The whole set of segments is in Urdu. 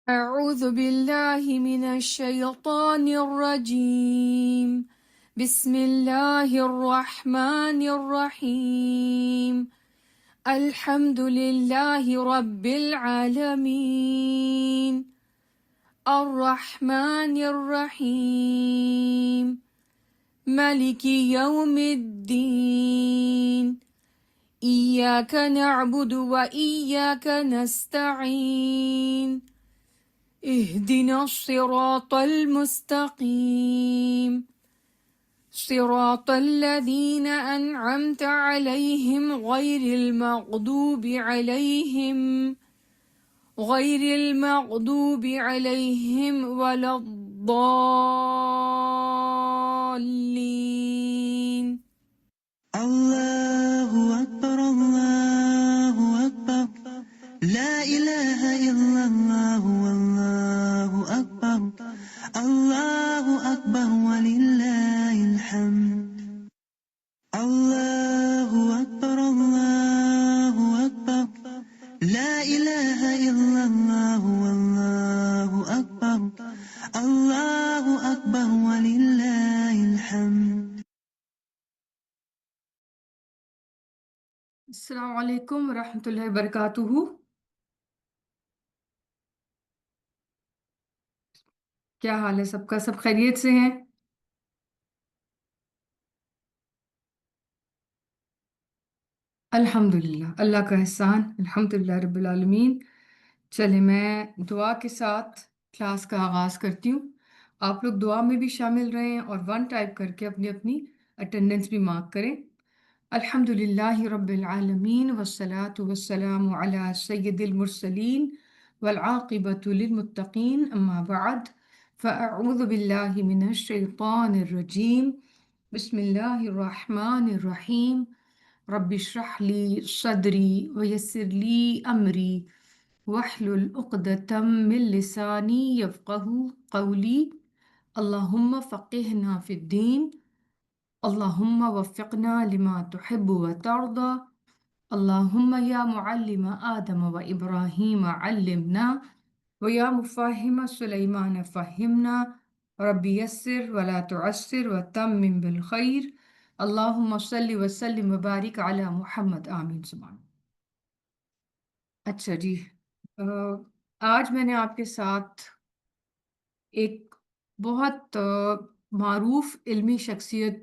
أعوذ بالله من الشيطان الرجيم. بسم الله الرحمن الرحيم. الحمد لله رب العالمين. الرحمن الرحيم. مالك يوم الدين. إياك نعبد وإياك نستعين. اهدنا الصراط المستقيم. صراط الذين أنعمت عليهم غير المغضوب عليهم ولا الضالين. الله أكبر الله أكبر لا إله إلا الله والله أكبر الله أكبر ولله الحمد الله أكبر الله أكبر لا إله إلا الله والله أكبر الله أكبر ولله الحمد. السلام علیکم ورحمۃ اللہ وبرکاتہ. کیا حال ہے سب کا؟ سب خیریت سے ہیں؟ الحمدللہ، اللہ کا احسان، الحمدللہ رب العالمین. چلے میں دعا کے ساتھ کلاس کا آغاز کرتی ہوں. آپ لوگ دعا میں بھی شامل رہیں اور 1 ٹائپ کر کے اپنی اپنی اٹینڈنس بھی مارک کریں. الحمدللہ رب العالمین والصلاة والسلام علی سید المرسلین والعاقبۃ للمتقین، اما بعد فاعوذ باللہ من الشیطان الرجیم. بسم اللہ الرحمن الرحیم. رب اشرح لی صدری ویسر لی امری واحلل عقدۃ من لسانی یفقہوا قولی. اللہم فقہنا فی الدین. اللہم وفقنا لما تحب و ترضى. اللہم یا معلم آدم و ابراہیم علمنا ویا مفاہم سلیمان فہمنا. رب یسر ولا تعسر وتمم بالخیر. اللہم صلی وسلم وبارک علی محمد، آمین سبحان. اچھا جی، آج میں نے آپ کے ساتھ ایک بہت معروف علمی شخصیت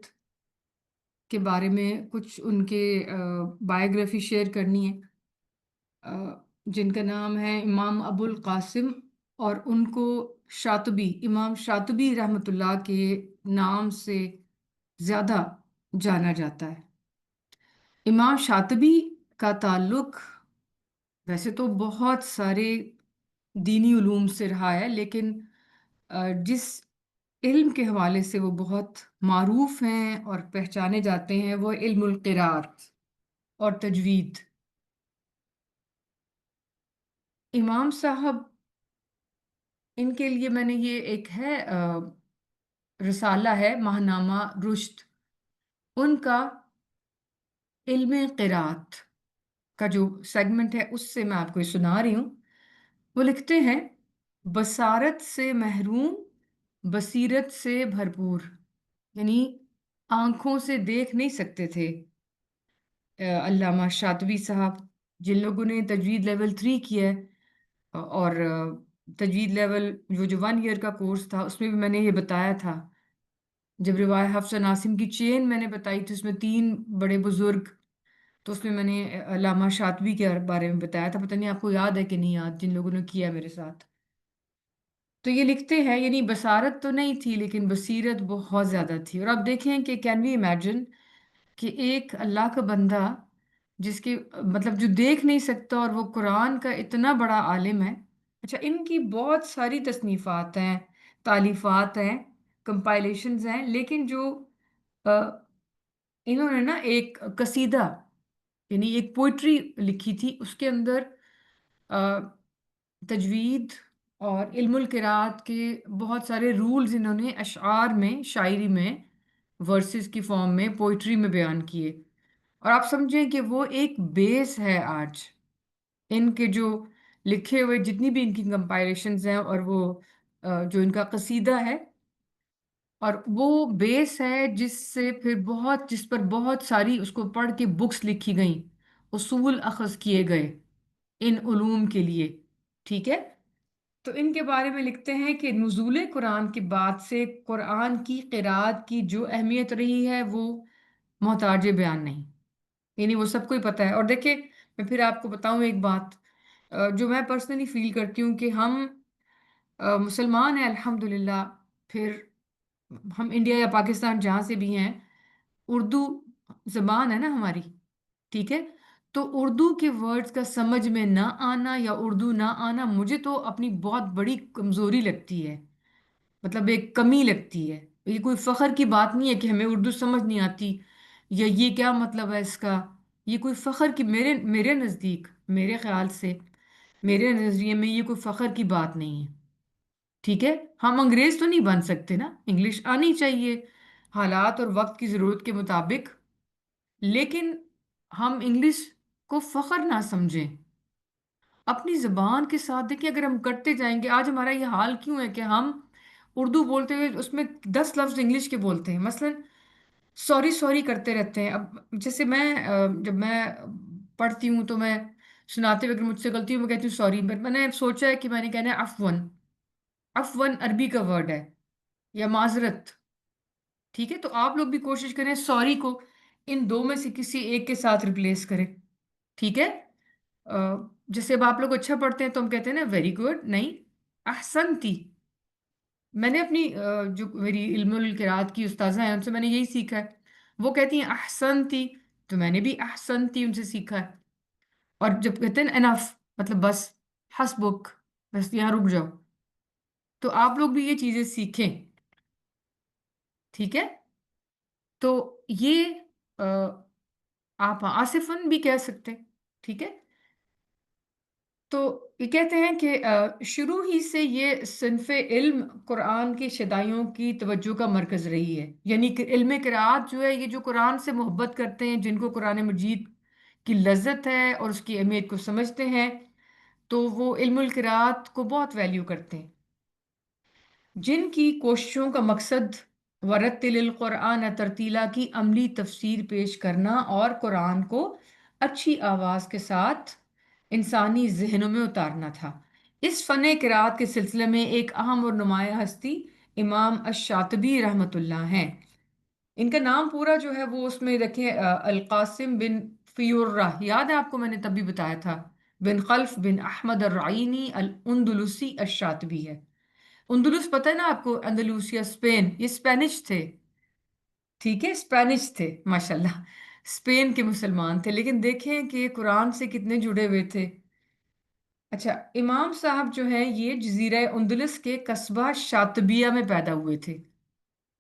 کے بارے میں کچھ ان کے بائیوگرافی شیئر کرنی ہے، جن کا نام ہے امام ابو القاسم، اور ان کو شاطبی، امام شاطبی رحمۃ اللہ کے نام سے زیادہ جانا جاتا ہے. امام شاطبی کا تعلق ویسے تو بہت سارے دینی علوم سے رہا ہے، لیکن جس علم کے حوالے سے وہ بہت معروف ہیں اور پہچانے جاتے ہیں وہ علم القراءت اور تجوید. امام صاحب، ان کے لیے میں نے یہ ایک ہے رسالہ ہے ماہنامہ رشد، ان کا علم قراءت کا جو سیگمنٹ ہے اس سے میں آپ کو یہ سنا رہی ہوں. وہ لکھتے ہیں: بصارت سے محروم، بصیرت سے بھرپور. یعنی آنکھوں سے دیکھ نہیں سکتے تھے علامہ شاطبی صاحب، جن لوگوں نے تجوید لیول 3 کیا ہے، اور تجوید لیول جو 1 ایئر کا کورس تھا اس میں بھی میں نے یہ بتایا تھا. جب روایہ حفص ناصم کی چین میں نے بتائی تھی، اس میں 3 بڑے بزرگ، تو اس میں نے علامہ شاطبی کے بارے میں بتایا تھا. پتہ نہیں آپ کو یاد ہے کہ نہیں یاد، جن لوگوں نے کیا میرے ساتھ. تو یہ لکھتے ہیں یعنی بصارت تو نہیں تھی لیکن بصیرت بہت زیادہ تھی. اور آپ دیکھیں کہ کین وی امیجن کہ ایک اللہ کا بندہ جس کے مطلب جو دیکھ نہیں سکتا اور وہ قرآن کا اتنا بڑا عالم ہے. اچھا، ان کی بہت ساری تصنیفات ہیں، تالیفات ہیں، کمپائلیشنز ہیں، لیکن جو انہوں نے نا ایک قصیدہ یعنی ایک پوئٹری لکھی تھی، اس کے اندر تجوید اور علم القراءت کے بہت سارے رولز انہوں نے اشعار میں، شاعری میں، ورسز کی فارم میں، پوئٹری میں بیان کیے. اور آپ سمجھیں کہ وہ ایک بیس ہے آج ان کے جو لکھے ہوئے جتنی بھی ان کی کمپائلیشنز ہیں، اور وہ جو ان کا قصیدہ ہے، اور وہ بیس ہے جس پر بہت ساری اس کو پڑھ کے بکس لکھی گئیں، اصول اخذ کیے گئے ان علوم کے لیے، ٹھیک ہے؟ تو ان کے بارے میں لکھتے ہیں کہ نزول قرآن کے بعد سے قرآن کی قرآت کی جو اہمیت رہی ہے وہ محتاج بیان نہیں، یعنی وہ سب کو ہی پتہ ہے۔ اور دیکھیں، میں پھر آپ کو بتاؤں ایک بات جو میں پرسنلی فیل کرتی ہوں، کہ ہم مسلمان ہیں الحمدللہ، پھر ہم انڈیا یا پاکستان جہاں سے بھی ہیں، اردو زبان ہے نا ہماری، ٹھیک ہے؟ تو اردو کے ورڈز کا سمجھ میں نہ آنا یا اردو نہ آنا مجھے تو اپنی بہت بڑی کمزوری لگتی ہے، مطلب ایک کمی لگتی ہے۔ یہ کوئی فخر کی بات نہیں ہے کہ ہمیں اردو سمجھ نہیں آتی، یا یہ کیا مطلب ہے اس کا، یہ کوئی فخر کی، میرے نزدیک، میرے خیال سے، میرے نظریے میں یہ کوئی فخر کی بات نہیں ہے، ٹھیک ہے؟ ہم انگریز تو نہیں بن سکتے نا، انگلش آنی چاہیے حالات اور وقت کی ضرورت کے مطابق، لیکن ہم انگلش کو فخر نہ سمجھیں، اپنی زبان کے ساتھ دیکھیں، اگر ہم کرتے جائیں گے، آج ہمارا یہ حال کیوں ہے کہ ہم اردو بولتے ہوئے اس میں 10 لفظ انگلش کے بولتے ہیں، مثلا سوری سوری کرتے رہتے ہیں۔ اب جیسے میں جب میں پڑھتی ہوں تو میں سناتے ہوئے اگر مجھ سے غلطی ہو میں کہتی ہوں سوری، بٹ میں نے سوچا ہے کہ میں نے کہنا ہے عفون، عفون عربی کا ورڈ ہے، یا معذرت، ٹھیک ہے؟ تو آپ لوگ بھی کوشش کریں سوری کو ان دو میں سے کسی ایک کے ساتھ ریپلیس کریں، ٹھیک ہے؟ جیسے اب آپ لوگ اچھا پڑھتے ہیں تو ہم کہتے ہیں نا ویری گڈ، نہیں، احسنتی۔ میں نے اپنی جو میری علم القراءت کی استاذہ ہیں ان سے میں نے یہی سیکھا ہے، وہ کہتی ہیں احسنتی، تو میں نے بھی احسنتی ان سے سیکھا ہے۔ اور جب کہتے ہیں انف، مطلب بس، حسبک، بس یہاں رک جاؤ، تو آپ لوگ بھی یہ چیزیں سیکھیں، ٹھیک ہے؟ تو یہ آپ آصفن بھی کہہ سکتے ہیں، ٹھیک ہے؟ تو یہ کہتے ہیں کہ شروع ہی سے یہ صنف علم قرآن کی شدائیوں کی توجہ کا مرکز رہی ہے، یعنی کہ علم قرآت جو ہے، یہ جو قرآن سے محبت کرتے ہیں، جن کو قرآن مجید کی لذت ہے اور اس کی اہمیت کو سمجھتے ہیں، تو وہ علم القرآت کو بہت ویلیو کرتے ہیں، جن کی کوششوں کا مقصد ورتل القرآن ترتیلا کی عملی تفسیر پیش کرنا اور قرآن کو اچھی آواز کے ساتھ انسانی ذہنوں میں اتارنا تھا۔ اس فن قرآت کے سلسلے میں ایک اہم اور نمایاں ہستی امام الشاطبی رحمۃ اللہ ہیں۔ ان کا نام پورا جو ہے وہ اس میں رکھیں القاسم بن فیورہ، یاد ہے آپ کو، میں نے تب بھی بتایا تھا، بن خلف بن احمد الرعینی الاندلسی الشاطبی ہے۔ اندلس پتہ ہے نا آپ کو، اندلوسیا اسپین، یہ اسپینش تھے، ٹھیک ہے؟ اسپینش تھے، ماشاءاللہ، اسپین کے مسلمان تھے، لیکن دیکھیں کہ قرآن سے کتنے جڑے ہوئے تھے۔ اچھا، امام صاحب جو ہیں یہ جزیرہ اندلس کے قصبہ شاطبیہ میں پیدا ہوئے تھے،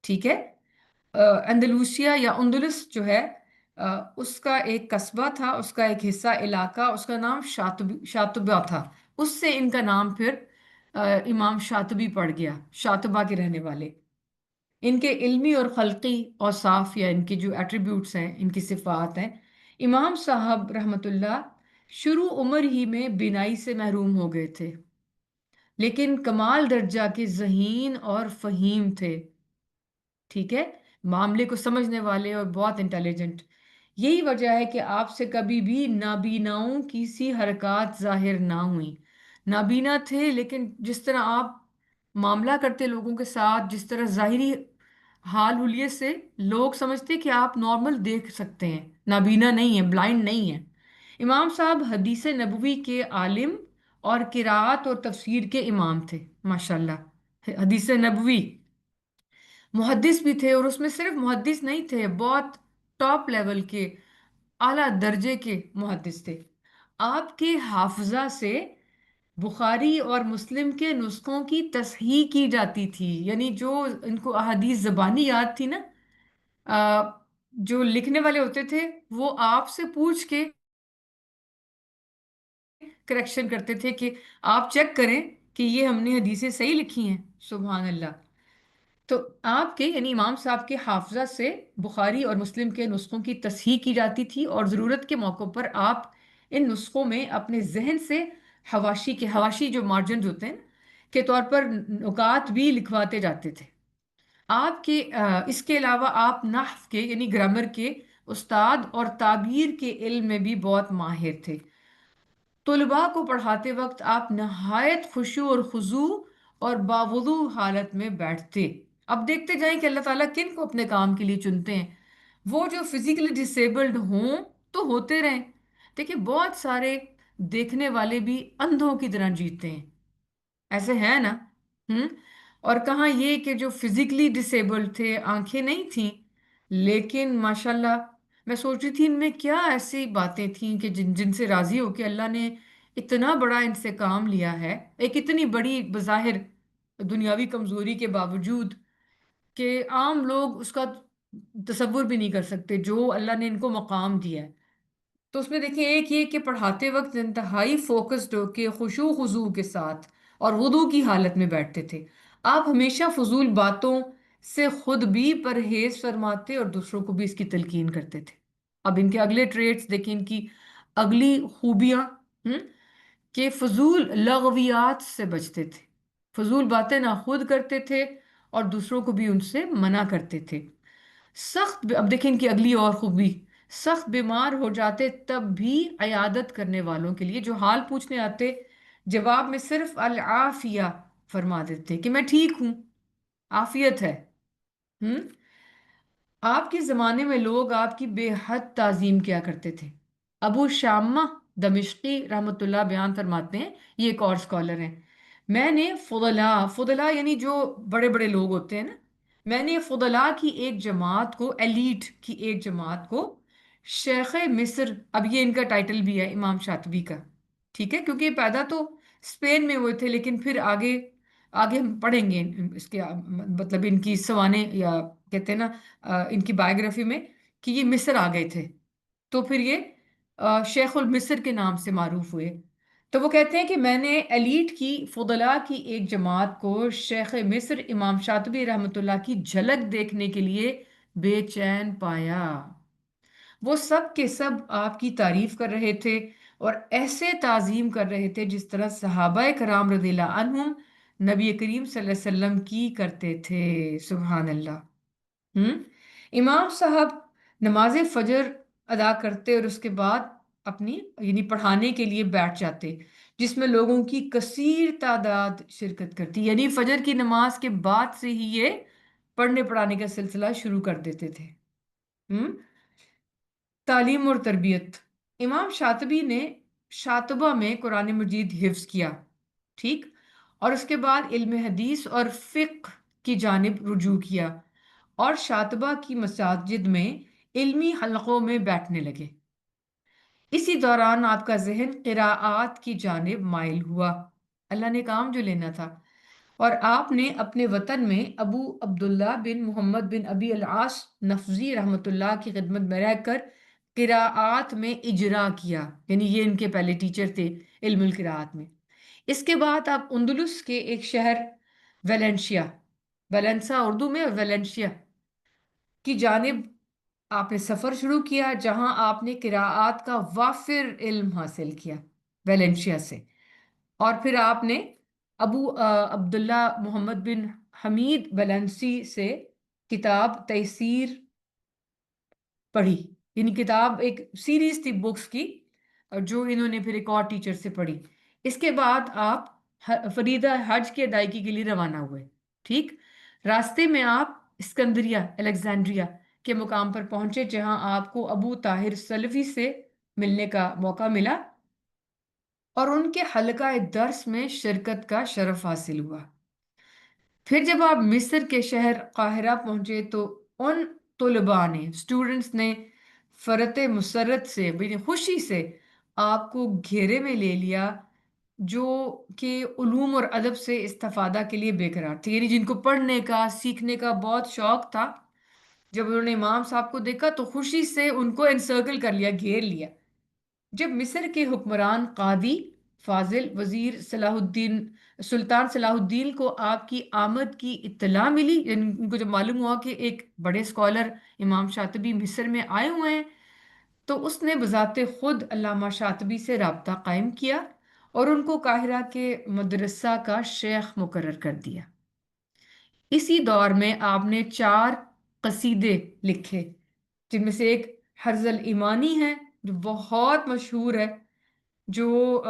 ٹھیک ہے؟ اندلوسیا یا اندلس جو ہے اس کا ایک قصبہ تھا، اس کا ایک حصہ علاقہ، اس کا نام شاطبہ تھا، اس سے ان کا نام پھر امام شاطبی پڑ گیا، شاطبہ کے رہنے والے۔ ان کے علمی اور خلقی اوصاف یا ان کے جو ایٹریبیوٹس ہیں، ان کی صفات ہیں، امام صاحب رحمۃ اللہ شروع عمر ہی میں بینائی سے محروم ہو گئے تھے، لیکن کمال درجہ کے ذہین اور فہیم تھے، ٹھیک ہے؟ معاملے کو سمجھنے والے اور بہت انٹیلیجنٹ۔ یہی وجہ ہے کہ آپ سے کبھی بھی نابیناؤں کی سی حرکات ظاہر نہ ہوئیں۔ نابینا تھے، لیکن جس طرح آپ معاملہ کرتے لوگوں کے ساتھ، جس طرح ظاہری حال حلیے سے لوگ سمجھتے کہ آپ نارمل دیکھ سکتے ہیں، نابینا نہیں ہیں، بلائنڈ نہیں ہیں۔ امام صاحب حدیث نبوی کے عالم اور قرآت اور تفسیر کے امام تھے، ماشاءاللہ، حدیث نبوی محدث بھی تھے، اور اس میں صرف محدث نہیں تھے، بہت ٹاپ لیول کے اعلیٰ درجے کے محدث تھے۔ آپ کے حافظہ سے بخاری اور مسلم کے نسخوں کی تصحیح کی جاتی تھی، یعنی جو ان کو احادیث زبانی یاد تھی نا، آ، جو لکھنے والے ہوتے تھے وہ آپ سے پوچھ کے کریکشن کرتے تھے کہ آپ چیک کریں کہ یہ ہم نے حدیثیں صحیح لکھی ہیں، سبحان اللہ۔ تو آپ کے یعنی امام صاحب کے حافظہ سے بخاری اور مسلم کے نسخوں کی تصحیح کی جاتی تھی، اور ضرورت کے موقع پر آپ ان نسخوں میں اپنے ذہن سے حواشی جو مارجنز ہوتے ہیں کے طور پر نکات بھی لکھواتے جاتے تھے آپ کے اس کے علاوہ آپ نحو کے یعنی گرامر کے استاد اور تعبیر کے علم میں بھی بہت ماہر تھے طلباء کو پڑھاتے وقت آپ نہایت خشوع اور خضوع اور باوضو حالت میں بیٹھتے اب دیکھتے جائیں کہ اللہ تعالیٰ کن کو اپنے کام کے لیے چنتے ہیں وہ جو فزیکلی ڈسیبلڈ ہوں تو ہوتے رہیں دیکھیں بہت سارے دیکھنے والے بھی اندھوں کی طرح جیتے ہیں ایسے ہے نا ہم اور کہاں یہ کہ جو فزیکلی ڈسیبلڈ تھے آنکھیں نہیں تھیں لیکن ماشاءاللہ میں سوچ رہی تھی ان میں کیا ایسی باتیں تھیں کہ جن سے راضی ہو کہ اللہ نے اتنا بڑا ان سے کام لیا ہے ایک اتنی بڑی بظاہر دنیاوی کمزوری کے باوجود کہ عام لوگ اس کا تصور بھی نہیں کر سکتے جو اللہ نے ان کو مقام دیا ہے تو اس میں دیکھیں ایک یہ کہ پڑھاتے وقت انتہائی فوکسڈ ہو کے خشوع و خضوع کے ساتھ اور وضو کی حالت میں بیٹھتے تھے آپ ہمیشہ فضول باتوں سے خود بھی پرہیز فرماتے اور دوسروں کو بھی اس کی تلقین کرتے تھے اب ان کے اگلے ٹریٹس دیکھیں ان کی اگلی خوبیاں ہم کہ فضول لغویات سے بچتے تھے فضول باتیں نہ خود کرتے تھے اور دوسروں کو بھی ان سے منع کرتے تھے اب دیکھیں ان کی اگلی اور خوبی سخت بیمار ہو جاتے تب بھی عیادت کرنے والوں کے لیے جو حال پوچھنے آتے جواب میں صرف العافیہ فرما دیتے کہ میں ٹھیک ہوں عافیت ہے ہم آپ کے زمانے میں لوگ آپ کی بے حد تعظیم کیا کرتے تھے ابو شامہ دمشقی رحمۃ اللہ بیان فرماتے ہیں یہ ایک اور اسکالر ہیں میں نے فضلاء یعنی جو بڑے بڑے لوگ ہوتے ہیں نا میں نے فضلاء کی ایک جماعت کو ایلیٹ کی ایک جماعت کو شیخ مصر اب یہ ان کا ٹائٹل بھی ہے امام شاطبی کا ٹھیک ہے کیونکہ یہ پیدا تو اسپین میں ہوئے تھے لیکن پھر آگے آگے ہم پڑھیں گے اس کے مطلب ان کی سوانح یا کہتے ہیں نا ان کی بائیوگرافی میں کہ یہ مصر آ گئے تھے تو پھر یہ شیخ المصر کے نام سے معروف ہوئے تو وہ کہتے ہیں کہ میں نے ایلیٹ کی فضلاء کی ایک جماعت کو شیخ مصر امام شاطبی رحمۃ اللہ کی جھلک دیکھنے کے لیے بے چین پایا وہ سب کے سب آپ کی تعریف کر رہے تھے اور ایسے تعظیم کر رہے تھے جس طرح صحابہ کرام رضی اللہ عنہم نبی کریم صلی اللہ علیہ وسلم کی کرتے تھے سبحان اللہ امام صاحب نماز فجر ادا کرتے اور اس کے بعد اپنی یعنی پڑھانے کے لیے بیٹھ جاتے جس میں لوگوں کی کثیر تعداد شرکت کرتی یعنی فجر کی نماز کے بعد سے ہی یہ پڑھنے پڑھانے کا سلسلہ شروع کر دیتے تھے تعلیم اور تربیت امام شاطبی نے شاطبہ میں قرآن مجید حفظ کیا ٹھیک اور اس کے بعد علم حدیث اور فقہ کی جانب رجوع کیا اور شاطبہ کی مساجد میں علمی حلقوں میں بیٹھنے لگے اسی دوران آپ کا ذہن قراءات کی جانب مائل ہوا اللہ نے کام جو لینا تھا اور آپ نے اپنے وطن میں ابو عبداللہ بن محمد بن ابی العاص نفزی رحمۃ اللہ کی خدمت میں رہ کر قراءات میں اجرا کیا یعنی یہ ان کے پہلے ٹیچر تھے علم القراءات میں اس کے بعد آپ اندلس کے ایک شہر ویلنشیا ویلنسا اردو میں اور ویلنشیا کی جانب آپ نے سفر شروع کیا جہاں آپ نے قراءات کا وافر علم حاصل کیا ویلنشیا سے اور پھر آپ نے ابو عبداللہ محمد بن حمید بلنسی سے کتاب تیسیر پڑھی یعنی کتاب ایک سیریز تھی بکس کی جو انہوں نے پھر ایک اور ٹیچر سے پڑھی اس کے بعد آپ فریدہ حج کی ادائیگی کے لیے روانہ ہوئے ٹھیک راستے میں آپ اسکندریہ الیگزینڈریا کے مقام پر پہنچے جہاں آپ کو ابو طاہر سلفی سے ملنے کا موقع ملا اور ان کے حلقہ درس میں شرکت کا شرف حاصل ہوا پھر جب آپ مصر کے شہر قاہرہ پہنچے تو ان طلباء نے اسٹوڈنٹس نے فرت مسرت سے بڑی خوشی سے آپ کو گھیرے میں لے لیا جو کہ علوم اور ادب سے استفادہ کے لیے بے قرار تھے یعنی جن کو پڑھنے کا سیکھنے کا بہت شوق تھا جب انہوں نے امام صاحب کو دیکھا تو خوشی سے ان کو انسرکل کر لیا گھیر لیا جب مصر کے حکمران قاضی فاضل وزیر صلاح الدین سلطان صلاح الدین کو آپ کی آمد کی اطلاع ملی یعنی ان کو جب معلوم ہوا کہ ایک بڑے اسکالر امام شاطبی مصر میں آئے ہوئے ہیں تو اس نے بذات خود علامہ شاطبی سے رابطہ قائم کیا اور ان کو قاہرہ کے مدرسہ کا شیخ مقرر کر دیا۔ اسی دور میں آپ نے 4 قصیدے لکھے، جن میں سے ایک حرز الایمانی ہے جو بہت مشہور ہے، جو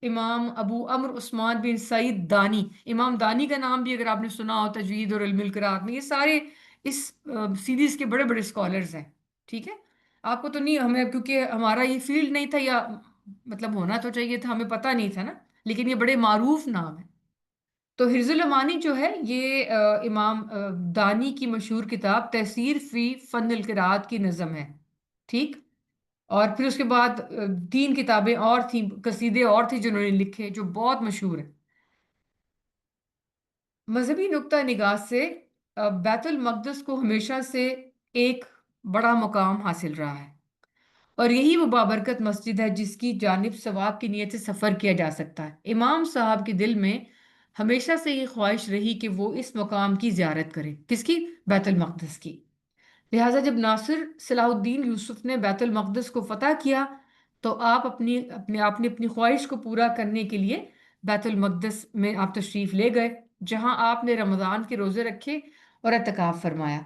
امام ابو عمرو عثمان بن سعید دانی، امام دانی کا نام بھی اگر آپ نے سنا ہو تجوید اور علم القراءت میں، یہ سارے اس سیریز کے بڑے بڑے اسکالرز ہیں، ٹھیک ہے؟ آپ کو تو نہیں، ہمیں کیونکہ ہمارا یہ فیلڈ نہیں تھا، یا مطلب ہونا تو چاہیے تھا، ہمیں پتہ نہیں تھا نا، لیکن یہ بڑے معروف نام ہیں۔ تو حرز الامانی جو ہے یہ امام دانی کی مشہور کتاب تحسیر فی فن القراءت کی نظم ہے، ٹھیک؟ اور پھر اس کے بعد 3 کتابیں اور تھیں، قصیدے اور تھے جنہوں نے لکھے، جو بہت مشہور ہیں۔ مذہبی نقطہ نگاہ سے بیت المقدس کو ہمیشہ سے ایک بڑا مقام حاصل رہا ہے، اور یہی وہ بابرکت مسجد ہے جس کی جانب ثواب کی نیت سے سفر کیا جا سکتا ہے۔ امام صاحب کے دل میں ہمیشہ سے یہ خواہش رہی کہ وہ اس مقام کی زیارت کرے، کس کی؟ بیت المقدس کی۔ لہٰذا جب ناصر صلاح الدین یوسف نے بیت المقدس کو فتح کیا تو آپ نے اپنی خواہش کو پورا کرنے کے لیے بیت المقدس میں آپ تشریف لے گئے، جہاں آپ نے رمضان کے روزے رکھے اور اعتکاف فرمایا۔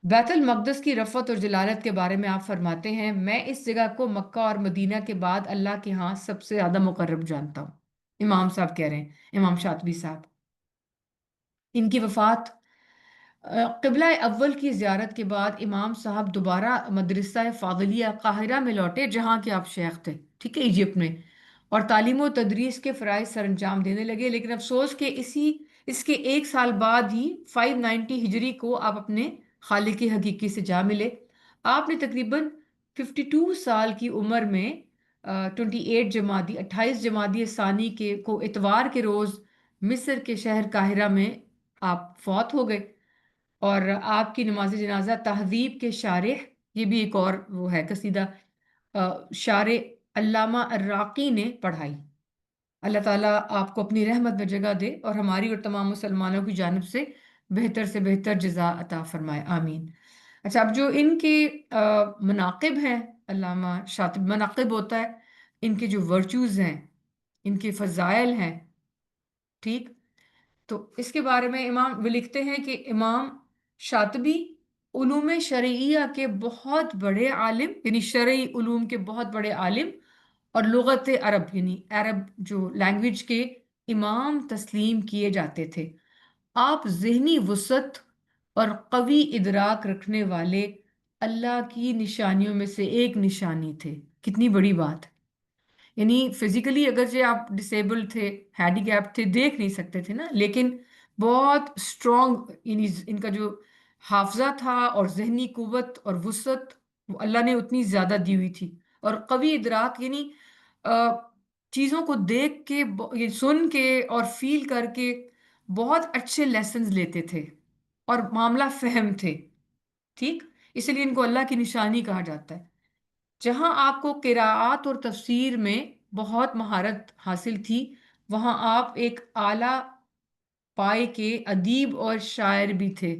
بیت المقدس کی رفعت اور جلالت کے بارے میں آپ فرماتے ہیں، میں اس جگہ کو مکہ اور مدینہ کے بعد اللہ کے ہاں سب سے زیادہ مقرب جانتا ہوں۔ امام صاحب کہہ رہے ہیں، امام شاطبی صاحب۔ ان کی وفات قبلہ اول کی زیارت کے بعد امام صاحب دوبارہ مدرسہ فاضلیہ قاہرہ میں لوٹے، جہاں کے آپ شیخ تھے، ٹھیک ہے، ایجپٹ میں، اور تعلیم و تدریس کے فرائض سر انجام دینے لگے۔ لیکن افسوس کہ اس کے 1 سال بعد ہی 590 ہجری کو آپ اپنے خالق حقیقی سے جا ملے۔ آپ نے تقریباً 52 سال کی عمر میں 28 جمادی ثانی کو اتوار کے روز مصر کے شہر قاہرہ میں آپ فوت ہو گئے، اور آپ کی نماز جنازہ تہذیب کے شارح، یہ بھی ایک اور وہ ہے قصیدہ، شارح علامہ الراقی نے پڑھائی۔ اللہ تعالیٰ آپ کو اپنی رحمت میں جگہ دے اور ہماری اور تمام مسلمانوں کی جانب سے بہتر جزا عطا فرمائے، آمین۔ اچھا، اب جو ان کے مناقب ہیں، علامہ شاطبی، مناقب ہوتا ہے ان کے جو ورچوز ہیں، ان کے فضائل ہیں، ٹھیک؟ تو اس کے بارے میں امام وہ لکھتے ہیں کہ امام شاطبی علوم شرعیہ کے بہت بڑے عالم، یعنی شرعی علوم کے بہت بڑے عالم، اور لغت عرب یعنی عرب جو لینگویج کے امام تسلیم کیے جاتے تھے۔ آپ ذہنی وسعت اور قوی ادراک رکھنے والے اللہ کی نشانیوں میں سے ایک نشانی تھے۔ کتنی بڑی بات! یعنی فزیکلی اگرچہ آپ ڈسیبلڈ تھے، ہینڈی کیپ تھے، دیکھ نہیں سکتے تھے نا، لیکن بہت اسٹرانگ، یعنی ان کا جو حافظہ تھا اور ذہنی قوت اور وسعت، وہ اللہ نے اتنی زیادہ دی ہوئی تھی، اور قوی ادراک یعنی چیزوں کو دیکھ کے، یہ سن کے اور فیل کر کے بہت اچھے لیسنز لیتے تھے، اور معاملہ فہم تھے، ٹھیک؟ اس لیے ان کو اللہ کی نشانی کہا جاتا ہے۔ جہاں آپ کو قراءات اور تفسیر میں بہت مہارت حاصل تھی، وہاں آپ ایک اعلیٰ پائے کے ادیب اور شاعر بھی تھے،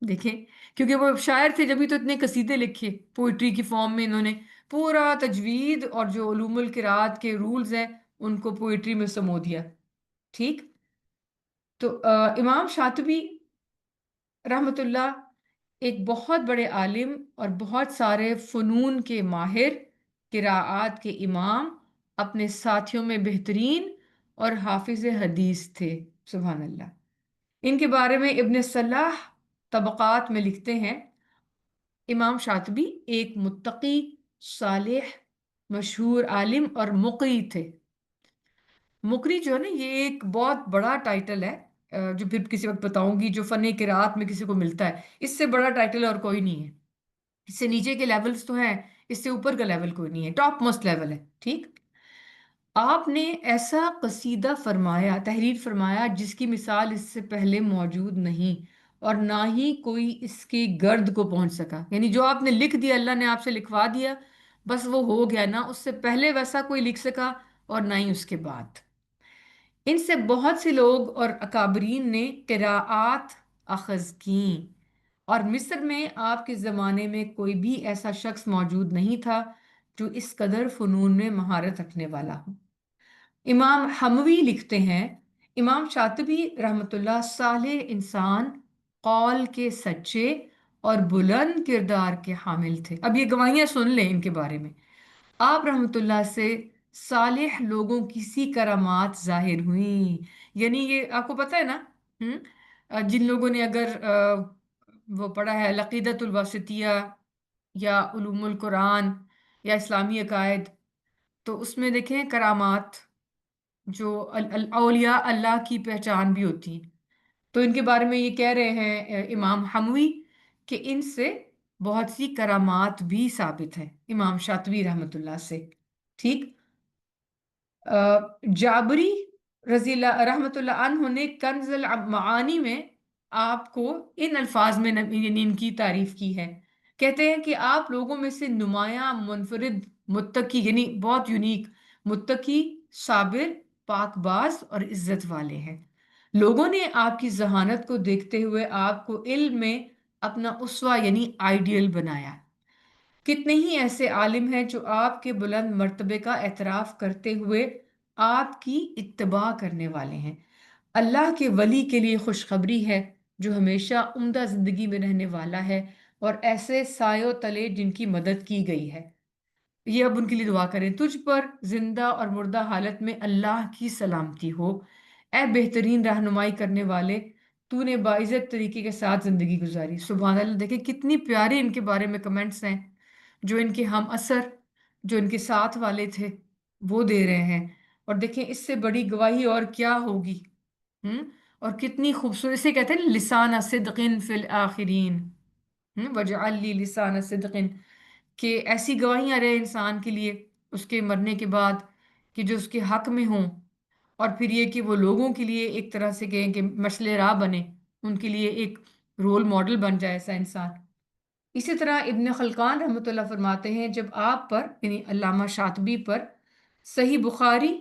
دیکھیں، کیونکہ وہ شاعر تھے جبھی تو اتنے قصیدے لکھے پوئٹری کی فارم میں، انہوں نے پورا تجوید اور جو علوم القراءت کے رولز ہیں ان کو پوئٹری میں سمو دیا، ٹھیک؟ تو امام شاطبی رحمۃ اللہ ایک بہت بڑے عالم اور بہت سارے فنون کے ماہر، قراءات کے امام، اپنے ساتھیوں میں بہترین اور حافظ حدیث تھے، سبحان اللہ۔ ان کے بارے میں ابن صلاح طبقات میں لکھتے ہیں، امام شاطبی ایک متقی، صالح، مشہور عالم اور مقری تھے۔ مقری جو ہے نا، یہ ایک بہت بڑا ٹائٹل ہے، جو پھر کسی وقت بتاؤں گی، جو فن قراءت میں کسی کو ملتا ہے، اس سے بڑا ٹائٹل اور کوئی نہیں ہے۔ اس سے نیچے کے لیولز تو ہیں، اس سے اوپر کا لیول کوئی نہیں ہے، ٹاپ موسٹ لیول ہے، ٹھیک؟ آپ نے ایسا قصیدہ فرمایا، تحریر فرمایا، جس کی مثال اس سے پہلے موجود نہیں، اور نہ ہی کوئی اس کی گرد کو پہنچ سکا۔ یعنی جو آپ نے لکھ دیا، اللہ نے آپ سے لکھوا دیا، بس وہ ہو گیا نا، اس سے پہلے ویسا کوئی لکھ سکا اور نہ ہی اس کے بعد۔ ان سے بہت سے لوگ اور اکابرین نے قراءات اخذ کیں، اور مصر میں آپ کے زمانے میں کوئی بھی ایسا شخص موجود نہیں تھا جو اس قدر فنون میں مہارت رکھنے والا ہو۔ امام حموی لکھتے ہیں امام شاطبی رحمۃ اللہ صالح انسان، قول کے سچے اور بلند کردار کے حامل تھے۔ اب یہ گواہیاں سن لیں ان کے بارے میں۔ آپ رحمۃ اللہ سے صالح لوگوں کی سی کرامات ظاہر ہوئیں، یعنی یہ آپ کو پتہ ہے نا، جن لوگوں نے اگر وہ پڑھا ہے العقیدۃ الواسطیہ یا علوم القرآن یا اسلامی عقائد، تو اس میں دیکھیں کرامات جو اولیاء اللہ کی پہچان بھی ہوتی ہیں، تو ان کے بارے میں یہ کہہ رہے ہیں امام حموی کہ ان سے بہت سی کرامات بھی ثابت ہیں امام شاطبی رحمۃ اللہ سے، ٹھیک۔ جابری رضی اللہ رحمۃ اللہ عنہ نے کنز المعانی میں آپ کو ان الفاظ میں یعنی ان کی تعریف کی ہے، کہتے ہیں کہ آپ لوگوں میں سے نمایاں، منفرد، متقی یعنی بہت یونیک، متقی، صابر، پاک باز اور عزت والے ہیں۔ لوگوں نے آپ کی ذہانت کو دیکھتے ہوئے آپ کو علم میں اپنا اسوہ یعنی آئیڈیل بنایا۔ کتنے ہی ایسے عالم ہیں جو آپ کے بلند مرتبے کا اعتراف کرتے ہوئے آپ کی اتباع کرنے والے ہیں۔ اللہ کے ولی کے لیے خوشخبری ہے جو ہمیشہ عمدہ زندگی میں رہنے والا ہے، اور ایسے سایوں تلے جن کی مدد کی گئی ہے۔ یہ اب ان کے لیے دعا کریں، تجھ پر زندہ اور مردہ حالت میں اللہ کی سلامتی ہو، اے بہترین رہنمائی کرنے والے، تو نے باعزت طریقے کے ساتھ زندگی گزاری۔ سبحان اللہ، دیکھیں کتنی پیاری ان کے بارے میں کمنٹس ہیں جو ان کے ہم اثر، جو ان کے ساتھ والے تھے، وہ دے رہے ہیں۔ اور دیکھیں اس سے بڑی گواہی اور کیا ہوگی، اور کتنی خوبصورت سے کہتے ہیں لسان صدق فی الآخرین، وجعل لی لسان صدق، کہ ایسی گواہیاں رہے انسان کے لیے اس کے مرنے کے بعد کہ جو اس کے حق میں ہوں، اور پھر یہ کہ وہ لوگوں کے لیے ایک طرح سے کہیں کہ مشل راہ بنے، ان کے لیے ایک رول ماڈل بن جائے ایسا انسان۔ اسی طرح ابن خلقان رحمۃ اللہ فرماتے ہیں جب آپ پر یعنی علامہ شاطبی پر صحیح بخاری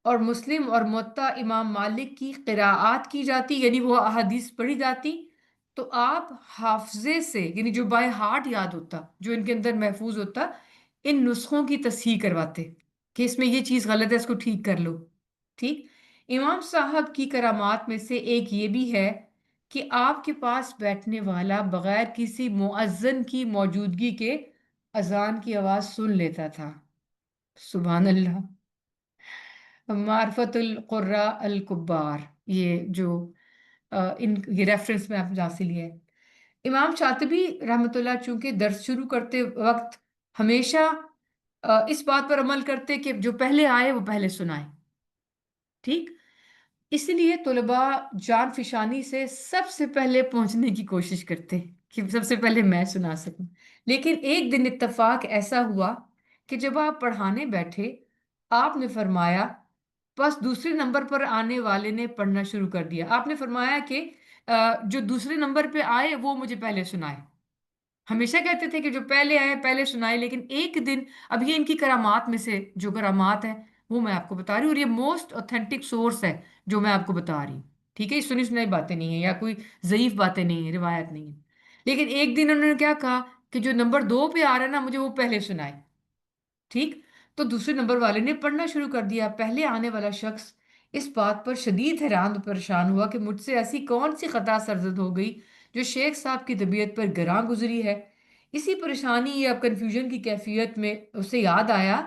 اور مسلم اور موطا امام مالک کی قراءات کی جاتی، یعنی وہ احادیث پڑھی جاتی، تو آپ حافظے سے یعنی جو بائی ہارٹ یاد ہوتا، جو ان کے اندر محفوظ ہوتا، ان نسخوں کی تصحیح کرواتے کہ اس میں یہ چیز غلط ہے، اس کو ٹھیک کر لو، ٹھیک۔ امام صاحب کی کرامات میں سے ایک یہ بھی ہے کہ آپ کے پاس بیٹھنے والا بغیر کسی مؤذن کی موجودگی کے اذان کی آواز سن لیتا تھا۔ سبحان اللہ۔ معرفت القراء الکبار، یہ جو یہ ریفرنس میں آپ جہاں سے لیا ہے۔ امام شاطبی رحمۃ اللہ چونکہ درس شروع کرتے وقت ہمیشہ اس بات پر عمل کرتے کہ جو پہلے آئے وہ پہلے سنائے، ٹھیک۔ اس لیے طلباء جان فشانی سے سب سے پہلے پہنچنے کی کوشش کرتے کہ سب سے پہلے میں سنا سکوں، لیکن ایک دن اتفاق ایسا ہوا کہ جب آپ پڑھانے بیٹھے آپ نے فرمایا، بس دوسرے نمبر پر آنے والے نے پڑھنا شروع کر دیا۔ آپ نے فرمایا کہ جو دوسرے نمبر پہ آئے وہ مجھے پہلے سنائے۔ ہمیشہ کہتے تھے کہ جو پہلے آئے پہلے سنائے، لیکن ایک دن، اب یہ ان کی کرامات میں سے جو کرامات ہیں وہ میں آپ کو بتا رہی ہوں، اور یہ موسٹ اوتھینٹک سورس ہے جو میں آپ کو بتا رہی ہوں، ٹھیک ہے، یہ سنی سنائی باتیں نہیں ہیں یا کوئی ضعیف باتیں نہیں ہیں، روایت نہیں ہے۔ لیکن ایک دن انہوں نے کیا کہا کہ جو نمبر 2 پہ آ رہا ہے نا مجھے وہ پہلے سنائے، ٹھیک۔ تو دوسرے نمبر والے نے پڑھنا شروع کر دیا۔ پہلے آنے والا شخص اس بات پر شدید حیران و پریشان ہوا کہ مجھ سے ایسی کون سی خطا سرزد ہو گئی جو شیخ صاحب کی طبیعت پر گراں گزری ہے۔ اسی پریشانی یا کنفیوژن کی کیفیت میں اسے یاد آیا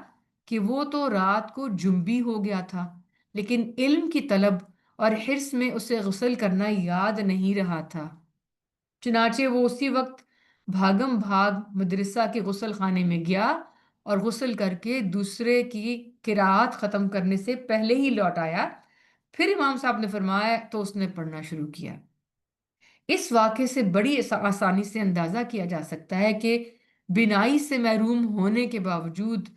کہ وہ تو رات کو جنبی ہو گیا تھا، لیکن علم کی طلب اور حرص میں اسے غسل کرنا یاد نہیں رہا تھا۔ چنانچہ وہ اسی وقت بھاگم بھاگ مدرسہ کے غسل خانے میں گیا اور غسل کر کے دوسرے کی قراءت ختم کرنے سے پہلے ہی لوٹ آیا۔ پھر امام صاحب نے فرمایا تو اس نے پڑھنا شروع کیا۔ اس واقعے سے بڑی آسانی سے اندازہ کیا جا سکتا ہے کہ بینائی سے محروم ہونے کے باوجود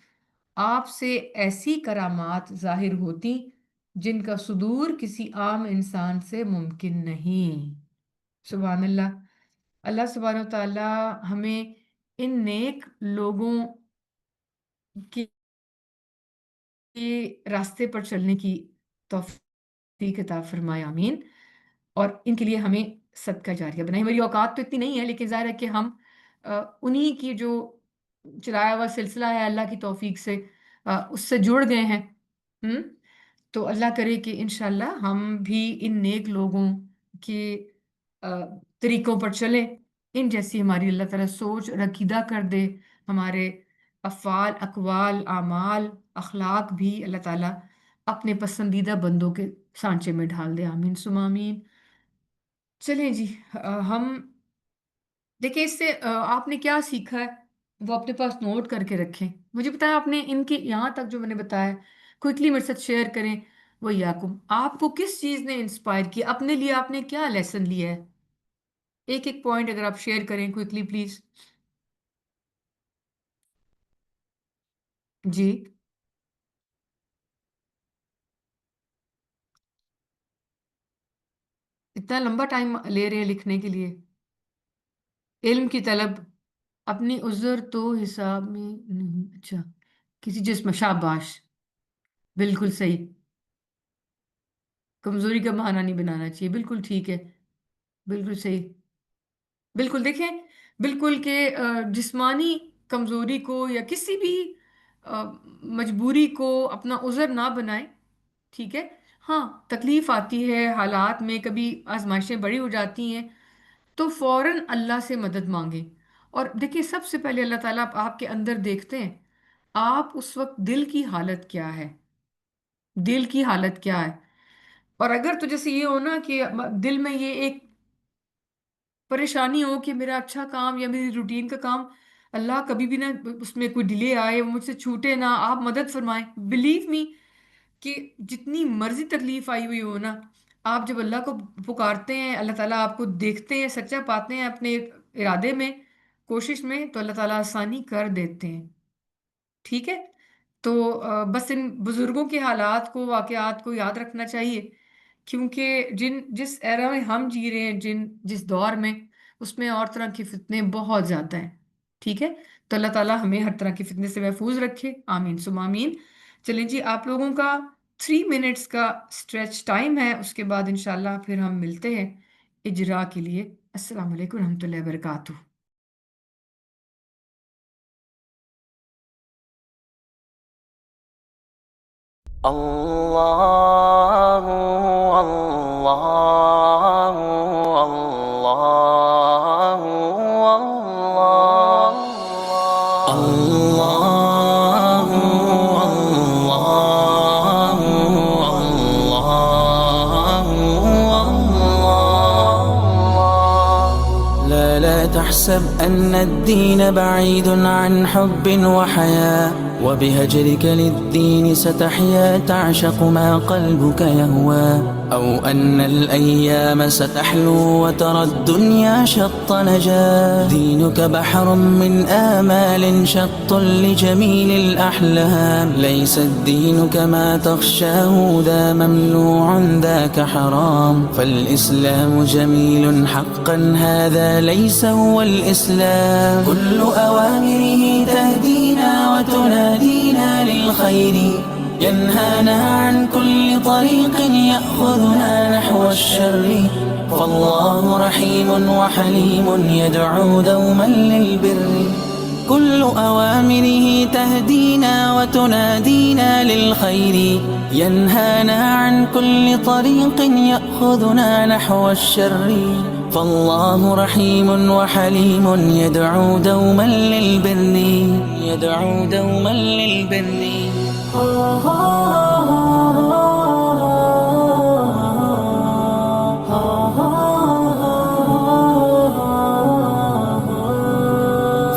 آپ سے ایسی کرامات ظاہر ہوتی جن کا صدور کسی عام انسان سے ممکن نہیں۔ سبحان اللہ۔ اللہ سبحانہ و تعالی ہمیں ان نیک لوگوں کے راستے پر چلنے کی توفیق عطا فرمائے، آمین۔ اور ان کے لیے ہمیں صدقہ جاریہ بنائے۔ میری اوقات تو اتنی نہیں ہے، لیکن ظاہر ہے کہ ہم انہی کی جو چلایا ہوا سلسلہ ہے اللہ کی توفیق سے اس سے جڑ گئے ہیں۔ تو اللہ کرے کہ انشاءاللہ ہم بھی ان نیک لوگوں کے طریقوں پر چلیں، ان جیسی ہماری اللہ تعالیٰ سوچ اور عقیدہ کر دے، ہمارے افعال، اقوال، اعمال، اخلاق بھی اللہ تعالیٰ اپنے پسندیدہ بندوں کے سانچے میں ڈھال دے، آمین ثم آمین۔ چلیں جی، ہم دیکھیں اس سے آپ نے کیا سیکھا ہے وہ اپنے پاس نوٹ کر کے رکھیں۔ مجھے بتایا آپ نے ان کے یہاں تک جو میں نے بتایا کوئکلی میرے ساتھ شیئر کریں۔ وہ یاکم، آپ کو کس چیز نے انسپائر کیا، اپنے لیے آپ نے کیا لیسن لیا ہے؟ ایک ایک پوائنٹ اگر آپ شیئر کریں کوئکلی پلیز۔ جی اتنا لمبا ٹائم لے رہے ہیں لکھنے کے لیے؟ علم کی طلب اپنی عذر تو حساب میں نہیں، اچھا کسی جسم، شاباش، بالکل صحیح، کمزوری کا بہانہ نہیں بنانا چاہیے، بالکل ٹھیک ہے، بالکل صحیح، بالکل دیکھیں، بالکل کہ جسمانی کمزوری کو یا کسی بھی مجبوری کو اپنا عذر نہ بنائیں، ٹھیک ہے۔ ہاں تکلیف آتی ہے حالات میں، کبھی آزمائشیں بڑی ہو جاتی ہیں تو فوراً اللہ سے مدد مانگیں۔ اور دیکھیں سب سے پہلے اللہ تعالیٰ آپ کے اندر دیکھتے ہیں، آپ اس وقت دل کی حالت کیا ہے، دل کی حالت کیا ہے۔ اور اگر تو جیسے یہ ہونا کہ دل میں یہ ایک پریشانی ہو کہ میرا اچھا کام یا میری روٹین کا کام اللہ کبھی بھی نہ اس میں کوئی ڈیلے آئے، وہ مجھ سے چھوٹے نہ، آپ مدد فرمائیں، بلیو می کہ جتنی مرضی تکلیف آئی ہوئی ہو نا، آپ جب اللہ کو پکارتے ہیں، اللہ تعالیٰ آپ کو دیکھتے ہیں، سچا پاتے ہیں اپنے ارادے میں، کوشش میں، تو اللہ تعالیٰ آسانی کر دیتے ہیں، ٹھیک ہے۔ تو بس ان بزرگوں کے حالات کو، واقعات کو یاد رکھنا چاہیے، کیونکہ جس ایرا میں ہم جی رہے ہیں، جس دور میں، اس میں اور طرح کے فتنے بہت زیادہ ہیں، ٹھیک ہے۔ تو اللہ تعالیٰ ہمیں ہر طرح کے فتنے سے محفوظ رکھے، آمین ثم آمین۔ چلیں جی، آپ لوگوں کا 3 منٹس کا اسٹریچ ٹائم ہے، اس کے بعد انشاءاللہ پھر ہم ملتے ہیں اجرا کے لیے۔ السلام علیکم ورحمۃ اللہ وبرکاتہ۔ اللہ اللہ اللہ اللہ لا تحسب أن الدين بعيد عن حب وحياة، وبهجرك للدين ستحيا تعشق ما قلبك يهوى، أو أن الأيام ستحلو وترى الدنيا شط نجاة. دينك بحر من آمال شط لجميل الأحلام، ليس الدين كما تخشاه ذا مملوع ذاك حرام، فالإسلام جميل حقا هذا ليس هو الإسلام. كل أوامره تهدينا وتنادينا للخير، ينهانا عن كل طريق يأخذنا نحو الشر، فالله رحيم وحليم يدعو دوما للبر. كل أوامره تهدينا وتنادينا للخير، ينهانا عن كل طريق يأخذنا نحو الشر، فالله رحيم وحليم يدعو دوما للبر، يدعو دوما للبر.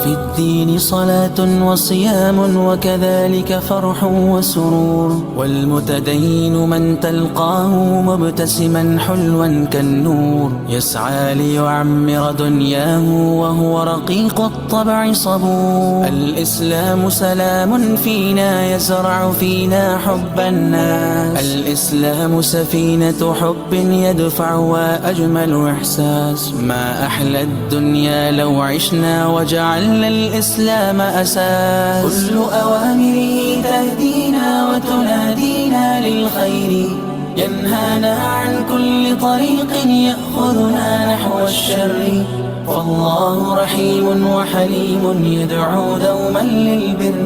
في الدين صلاة وصيام وكذلك فرح وسرور، والمتدين من تلقاه مبتسما حلوا كالنور، يسعى ليعمر دنياه وهو رقيق الطبع صبور. الإسلام سلام فينا يزرع فينا حب الناس، الإسلام سفينة حب يدفع وأجمل إحساس. ما أحلى الدنيا لو عشنا وجعلنا الإسلام أساس. كل أوامره تهدينا وتنادينا للخير، ينهانا عن كل طريق يأخذنا نحو الشر، فالله رحيم وحليم يدعو دوما للبر،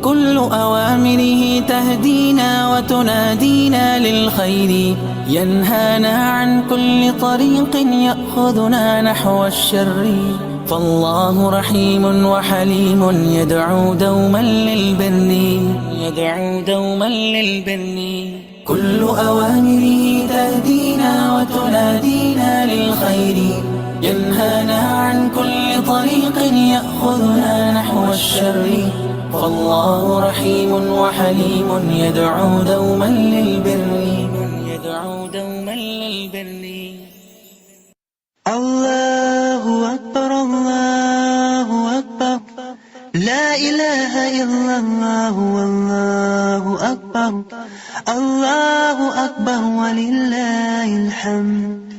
كل أوامره تهدينا وتنادينا للخير، ينهانا عن كل طريق يأخذنا نحو الشر. فالله رحيم وحليم يدعو دوما للبر، يدعو دوما للبر. كل أوامره تهدينا وتنادينا للخير، ينهانا عن كل طريق يأخذنا نحو الشر. فالله رحيم وحليم يدعو دوما للبر، يدعو دوما للبر. الله أكبر الله أكبر لا إله إلا الله والله أكبر الله أكبر ولله الحمد.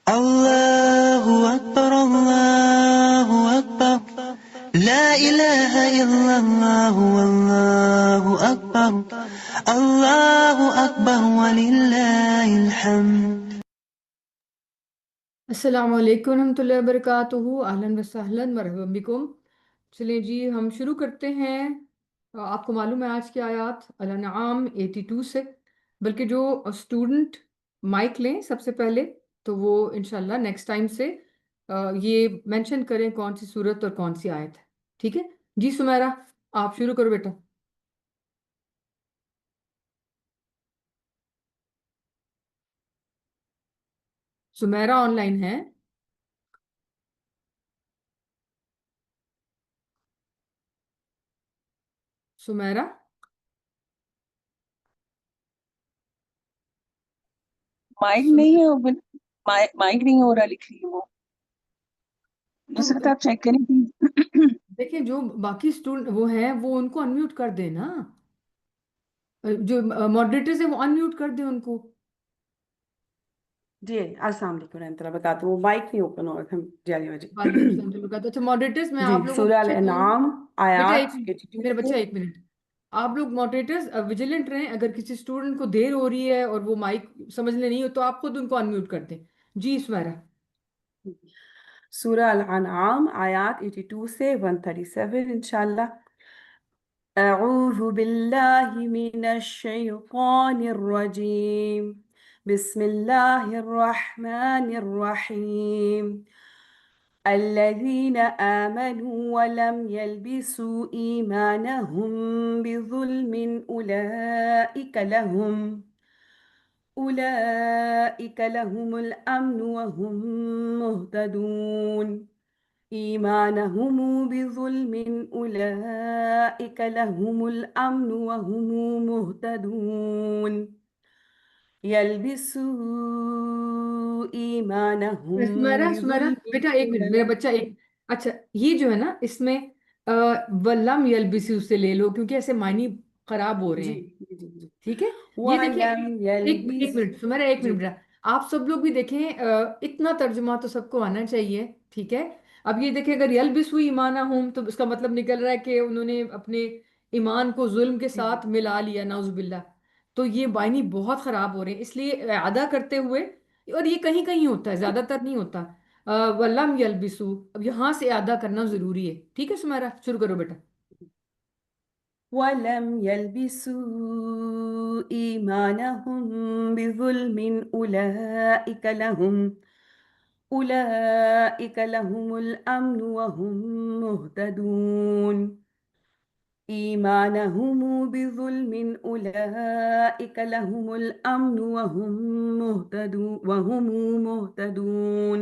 الله أكبر الله أكبر لا إله إلا الله والله أكبر الله أكبر ولله الحمد. السلام علیکم ورحمۃ اللہ وبرکاتہ، اہلاً و سہلاً مرحبا بکم۔ چلیں جی ہم شروع کرتے ہیں۔ آپ کو معلوم ہے آج کی آیات الانعام 82 سے، بلکہ جو اسٹوڈنٹ مائک لیں سب سے پہلے تو وہ انشاءاللہ نیکسٹ ٹائم سے یہ مینشن کریں کون سی صورت اور کون سی آیت ہے، ٹھیک ہے؟ جی سمیرہ آپ شروع کرو بیٹا۔ سمیرہ آن لائن ہے؟ سمیرہ مائک نہیں ہے، مائک نہیں ہو رہا، لکھ رہی ہوں وہ، ہو سکتا ہے آپ چیک کریں پلیز۔ دیکھیں جو باقی اسٹوڈنٹ وہ ہیں وہ ان کو انمیوٹ کر دیں نا، جو ماڈریٹرز ہیں وہ انمیوٹ کر دیں ان کو۔ جی السلام علیکم ورحمۃ اللہ وبرکاتہ، وہ مائک نہیں اوپن ہو رہا تھا جی علی جی۔ وعلیکم السلام ورحمۃ اللہ وبرکاتہ۔ اچھا ماڈریٹرز میں جی آپ لوگوں سورہ کو چیک کروں، الانعام بیٹا آیات ایک منٹ، 82 میرا بچہ سے۔ ایک منٹ، آپ لوگ ماڈریٹرز ویجیلنٹ رہیں، اگر کسی اسٹوڈنٹ کو دیر ہو رہی ہے اور وہ مائک سمجھنے نہیں ہو تو آپ خود ان کو انمیوٹ کر دیں۔ جی سمیرہ۔ سورہ الانعام آیات 82 سے 137 انشاءاللہ۔ اعوذ باللہ من الشیطان الرجیم، بسم اللہ الرحمن الرحیم۔ الذين آمنوا ولم يلبسوا إيمانهم بظلم أولئك لهم الأمن وهم مهتدون. إيمانهم بظلم أولئك لهم الأمن وهم مهتدون. يلبسوا إيمانهم سمیرہ بیٹا ایک منٹ، میرا بچہ ایک، اچھا یہ جو ہے نا اس میں ولم یلبسو سے لے لو کیونکہ ایسے معنی خراب ہو رہے جی ہیں، جی جی ٹھیک ہے؟ یہ دیکھیں وَلَمْ ایک يَلْبِسْ منٹ سمیرہ، ایک جی منٹ بیٹا، آپ سب لوگ بھی دیکھیں اتنا ترجمہ تو سب کو آنا چاہیے، ٹھیک ہے؟ اب یہ دیکھیں اگر یلبسو ایمانہم تو اس کا مطلب نکل رہا ہے کہ انہوں نے اپنے ایمان کو ظلم کے جی ساتھ ملا لیا، نعوذ باللہ، تو یہ معنی بہت خراب ہو رہے ہیں، اس لیے اعادہ کرتے ہوئے، اور یہ کہیں کہیں ہوتا ہے زیادہ تر نہیں ہوتا، ولم یلبسو، اب یہاں سے اعادہ کرنا ضروری ہے، ٹھیک ہے سمیرہ شروع کرو بیٹا۔ وَلَمْ يَلْبِسُوا إِيمَانَهُمْ بِظُلْمٍ أُولَئِكَ لَهُمُ الْأَمْنُ وَهُمْ مُهْتَدُونَ. إِيمَانَهُمْ بِظُلْمٍ أُولَئِكَ لَهُمُ الْأَمْنُ وَهُمْ مُهْتَدُونَ.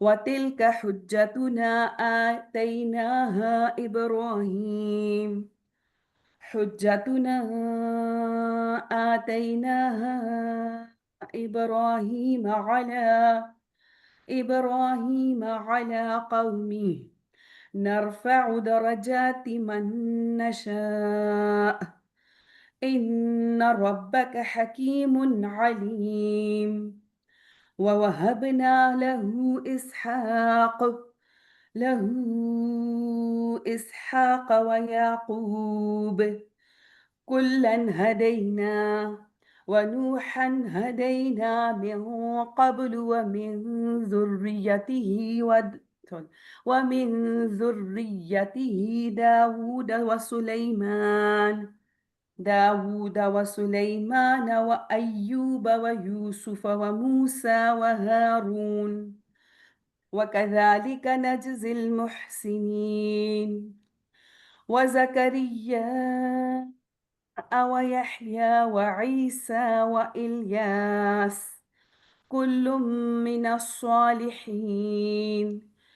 وَتِلْكَ حُجَّتُنَا آتَيْنَاهَا إِبْرَاهِيمَ عَلَى قَوْمِهِ نَرْفَعُ دَرَجَاتٍ مَّن نَّشَاءُ إِنَّ رَبَّكَ حَكِيمٌ عَلِيمٌ. وَوَهَبْنَا لَهُ إِسْحَاقَ وَيَعْقُوبَ كُلًّا هَدَيْنَا وَنُوحًا هَدَيْنَا مِن قَبْلُ وَمِن ذُرِّيَّتِهِ told. وَمِن ذُرِّيَّتِهِ داود وسليمان وأيوب ويوسف وموسى وهارون وكذلك نجزي المحسنين وزكريا ويحيى وعيسى وإلياس كل من الصالحين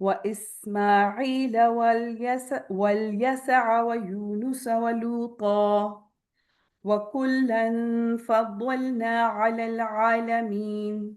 وإسماعيل واليسع ويونس ولوطا وكلا فضلنا على العالمين.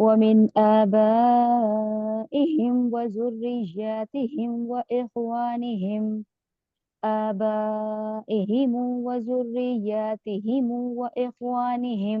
ومن آبائهم وذرياتهم وإخوانهم آبائهم وذرياتهم وإخوانهم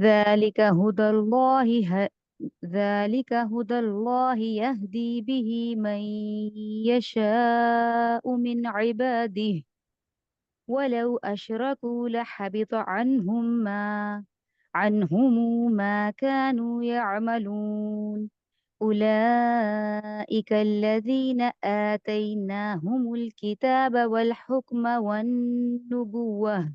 ذلك هدى الله ذلك هدى الله يهدي به من يشاء من عباده ولو أشركوا لحبط عنهم ما كانوا يعملون أولئك الذين آتيناهم الكتاب والحكم والنبوة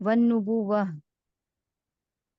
والنبوة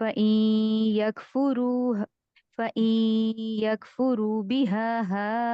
فإن يكفروا فإن يكفروا بها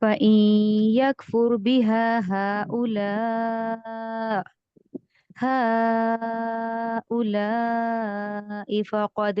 فإن يكفر بها هؤلاء فقد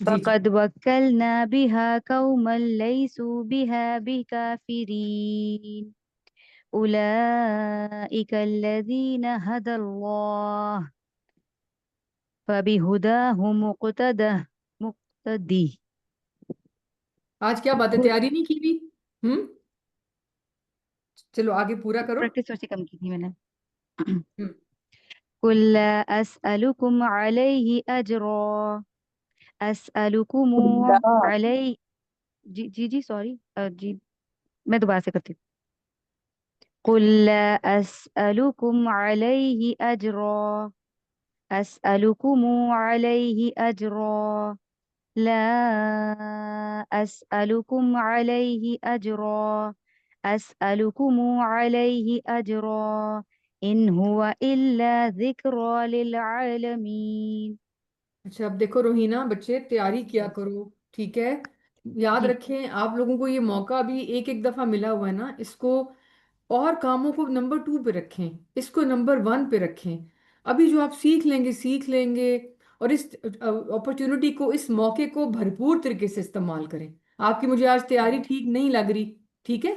جی جی فقد وكلنا بها قوما ليسوا بها بكافرين أولئك الذين هدى الله فبهداه مقتدي آج کیا بات ہے، تیاری نہیں کی بھی؟ چلو آگے پورا کرو. پریکٹس سے کم کی تھی میں نے. ہم، قل لا أسألكم عليه أجرا أسألكم اللہ عليه جی جی جی سوری جی میں دوبارہ سے کرتی ہوں. قل لا أسألكم عليه أجرا أسألكم عليه أجرا لا أسألكم عليه أجرا أسألكم عليه أجرا إن هو إلا ذكرى للعالمين. اچھا اب دیکھو روہینہ، بچے تیاری کیا کرو، ٹھیک ہے؟ یاد جی رکھیں آپ لوگوں کو یہ موقع ابھی ایک ایک دفعہ ملا ہوا ہے نا، اس کو اور کاموں کو نمبر 2 پہ رکھیں، اس کو نمبر 1 پہ رکھیں. ابھی جو آپ سیکھ لیں گے، اور اس اپرچونٹی کو، اس موقع کو بھرپور طریقے سے استعمال کریں. آپ کی مجھے آج تیاری ٹھیک نہیں لگ رہی، ٹھیک ہے؟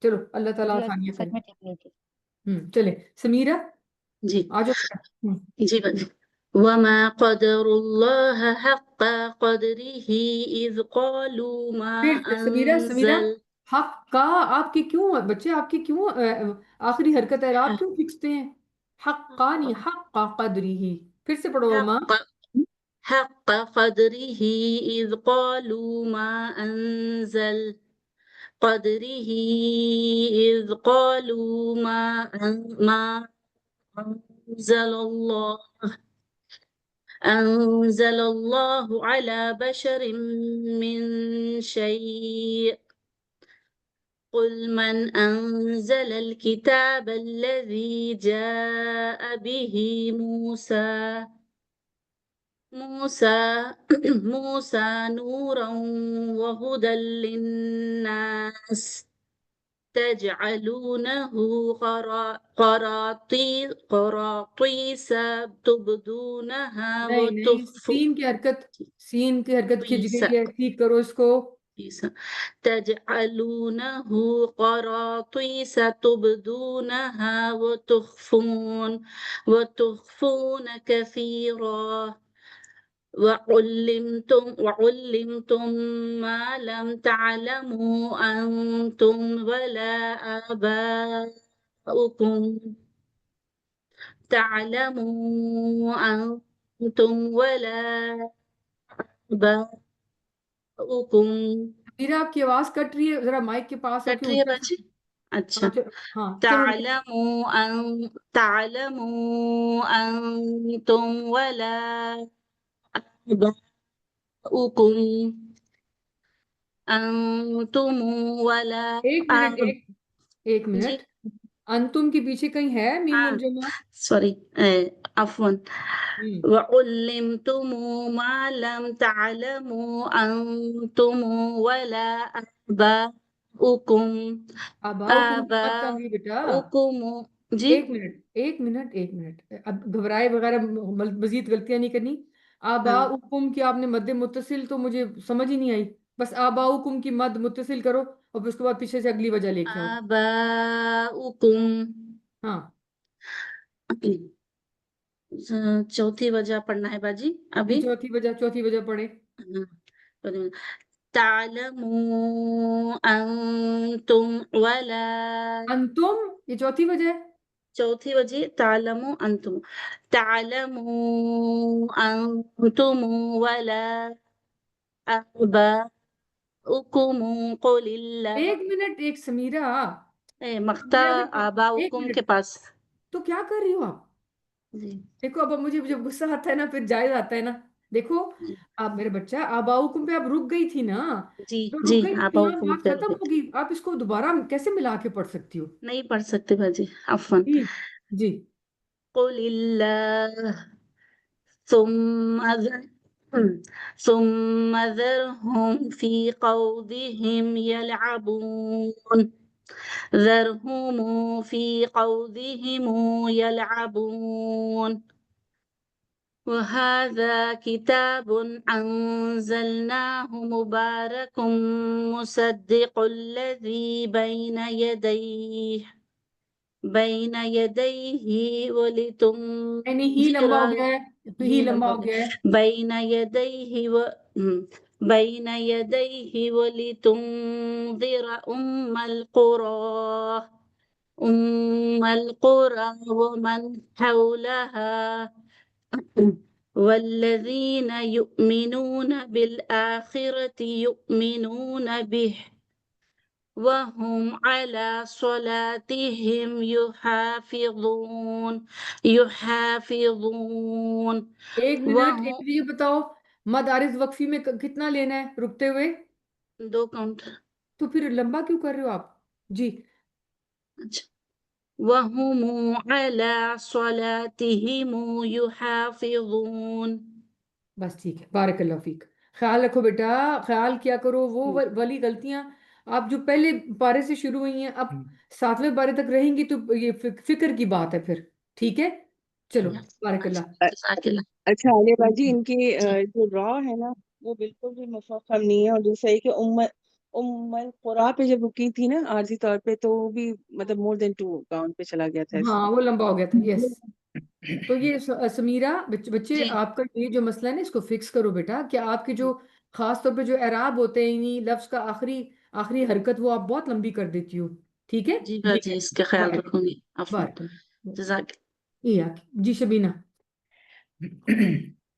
چلو اللہ تعالیٰ جی آسانیاں سچ کرے. میں ٹھیک نہیں تھی. چلے سمیرہ جی آ جاؤ بیٹا. جی بس وما قدر الله حق قدره إذ قالوا ما پھر سمیرہ أنزل حق کا آپ کی کیوں بچے، آپ کی کیوں آخری حرکت اعراب کیوں کھینچتے ہیں؟ حق کا نہیں، حق کا قدری ہی. پھر سے پڑھو ماں. حق حق قدره إذ قالوا ما أنزل قدره إذ قالوا ما أنزل الله على بشر من شيء قل من أنزل الكتاب الذي جاء به موسى نورا وهدى للناس تجعلونه قراطيس تبدونها نہیں نہیں، سین کی حرکت کھنچ گئی ہے، ٹھیک کرو اس کو. تجعلونه قراطيس تبدونها وتخفون كثيرا وعلمتم ما لم تعلموا أنتم ولا آباؤكم میرا آپ کی آواز کٹ رہی ہے، ذرا مائک کے پاس آ کے کٹ رہی ہے اونچا سے. باجی اچھا ہاں چلو تعلموا أنتم ولا آباؤكم أنتم ولا ایک منٹ، آب ایک جی منٹ. انتم کے پیچھے کہیں ہے میم الجمع؟ سوری عفوا ہم، وعلمتم ما لم تعلموا أنتم ولا آباؤكم آباؤکم مت کہوں گی بیٹا. جی ایک منٹ اب گھبرائے وغیرہ مزید غلطیاں نہیں کرنی. آباؤکم کی آپ نے مد متصل تو مجھے سمجھ ہی نہیں آئی. بس آباؤکم کی مد متصل کرو اور پھر اس کے بعد پیچھے سے اگلی وجہ لے کے آؤ. آباؤکم ہاں چوتھی وجہ پڑھنا ہے باجی جی، ابھی چوتھی وجہ پڑھے. تعلموا أنتم ولا انتم یہ چوتھی وجہ ہے. چوتھی وجہ تعلموا أنتم ولا آباؤكم قل الله ایک منٹ، ایک سمیرہ مقتا بیٹا ایک آباؤكم منٹ. کے پاس تو کیا کر رہی ہو آپ؟ جی دیکھو اب مجھے جب غصہ آتا ہے نا پھر جائز آتا ہے نا. دیکھو جی آپ میرے بچہ آباؤکم پہ آپ رک گئی تھی نا، جی تو جی رک گئی تو یہاں آباؤكم بات ختم ہوگی. آپ اس کو دوبارہ کیسے ملا کے پڑھ سکتی ہو؟ نہیں پڑھ سکتے باجی عفوا جی جی قل الله ثم ذرهم في خوضهم يلعبون وهذا كتاب أنزلناه مبارك مصدق الذي بين يديه یعنی ہی لمبا ہو ولتنذر گیا ہے، ہی ہی لمبا لمبا ہو گیا ہے. بين يديه بين يديه ولتنذر أم القرى ومن حولها والذين يؤمنون بالآخرة يؤمنون به وهم على صلاتهم يحافظون ایک منٹ وهم یہ بتاؤ، مد عارض وقفی میں کتنا لینا ہے رکتے ہوئے؟ 2 کاؤنٹ. تو پھر لمبا کیوں کر رہے ہو آپ؟ جی اچھا. وهم على صلاتهم يحافظون. بس ٹھیک ہے، بارک اللہ فیک. خیال رکھو بیٹا، خیال کیا کرو وہ والی غلطیاں آپ جو پہلے پارے سے شروع ہوئی ہیں اب 7ویں پارے تک رہیں گی تو یہ فکر کی بات ہے پھر. ٹھیک ہے چلو، بارک اللہ. جزاک اللہ. اچھا عالیہ باجی، ان کی جو را ہے نا وہ بالکل بھی مفخم نہیں ہے. اور دوسرا یہ کہ ام القرا پہ جب رکی تھی نا عارضی طور پہ، تو وہ بھی مطلب مور دین 2 کاؤنٹ پہ چلا گیا تھا اس ہاں کا. وہ لمبا ہو گیا تھا، یس. تو یہ سمیرہ بچے جی آپ کا یہ جو مسئلہ ہے نا اس کو فکس کرو بیٹا، کہ آپ کے جو خاص طور پہ جو اعراب ہوتے ہیں یعنی لفظ کا آخری حرکت وہ آپ بہت لمبی کر دیتی ہو. ٹھیک ہے جی جی. باجی، اس کا خیال بارک رکھوں گی. عفوا. بارک اللہ. جزاک. جی شبینہ.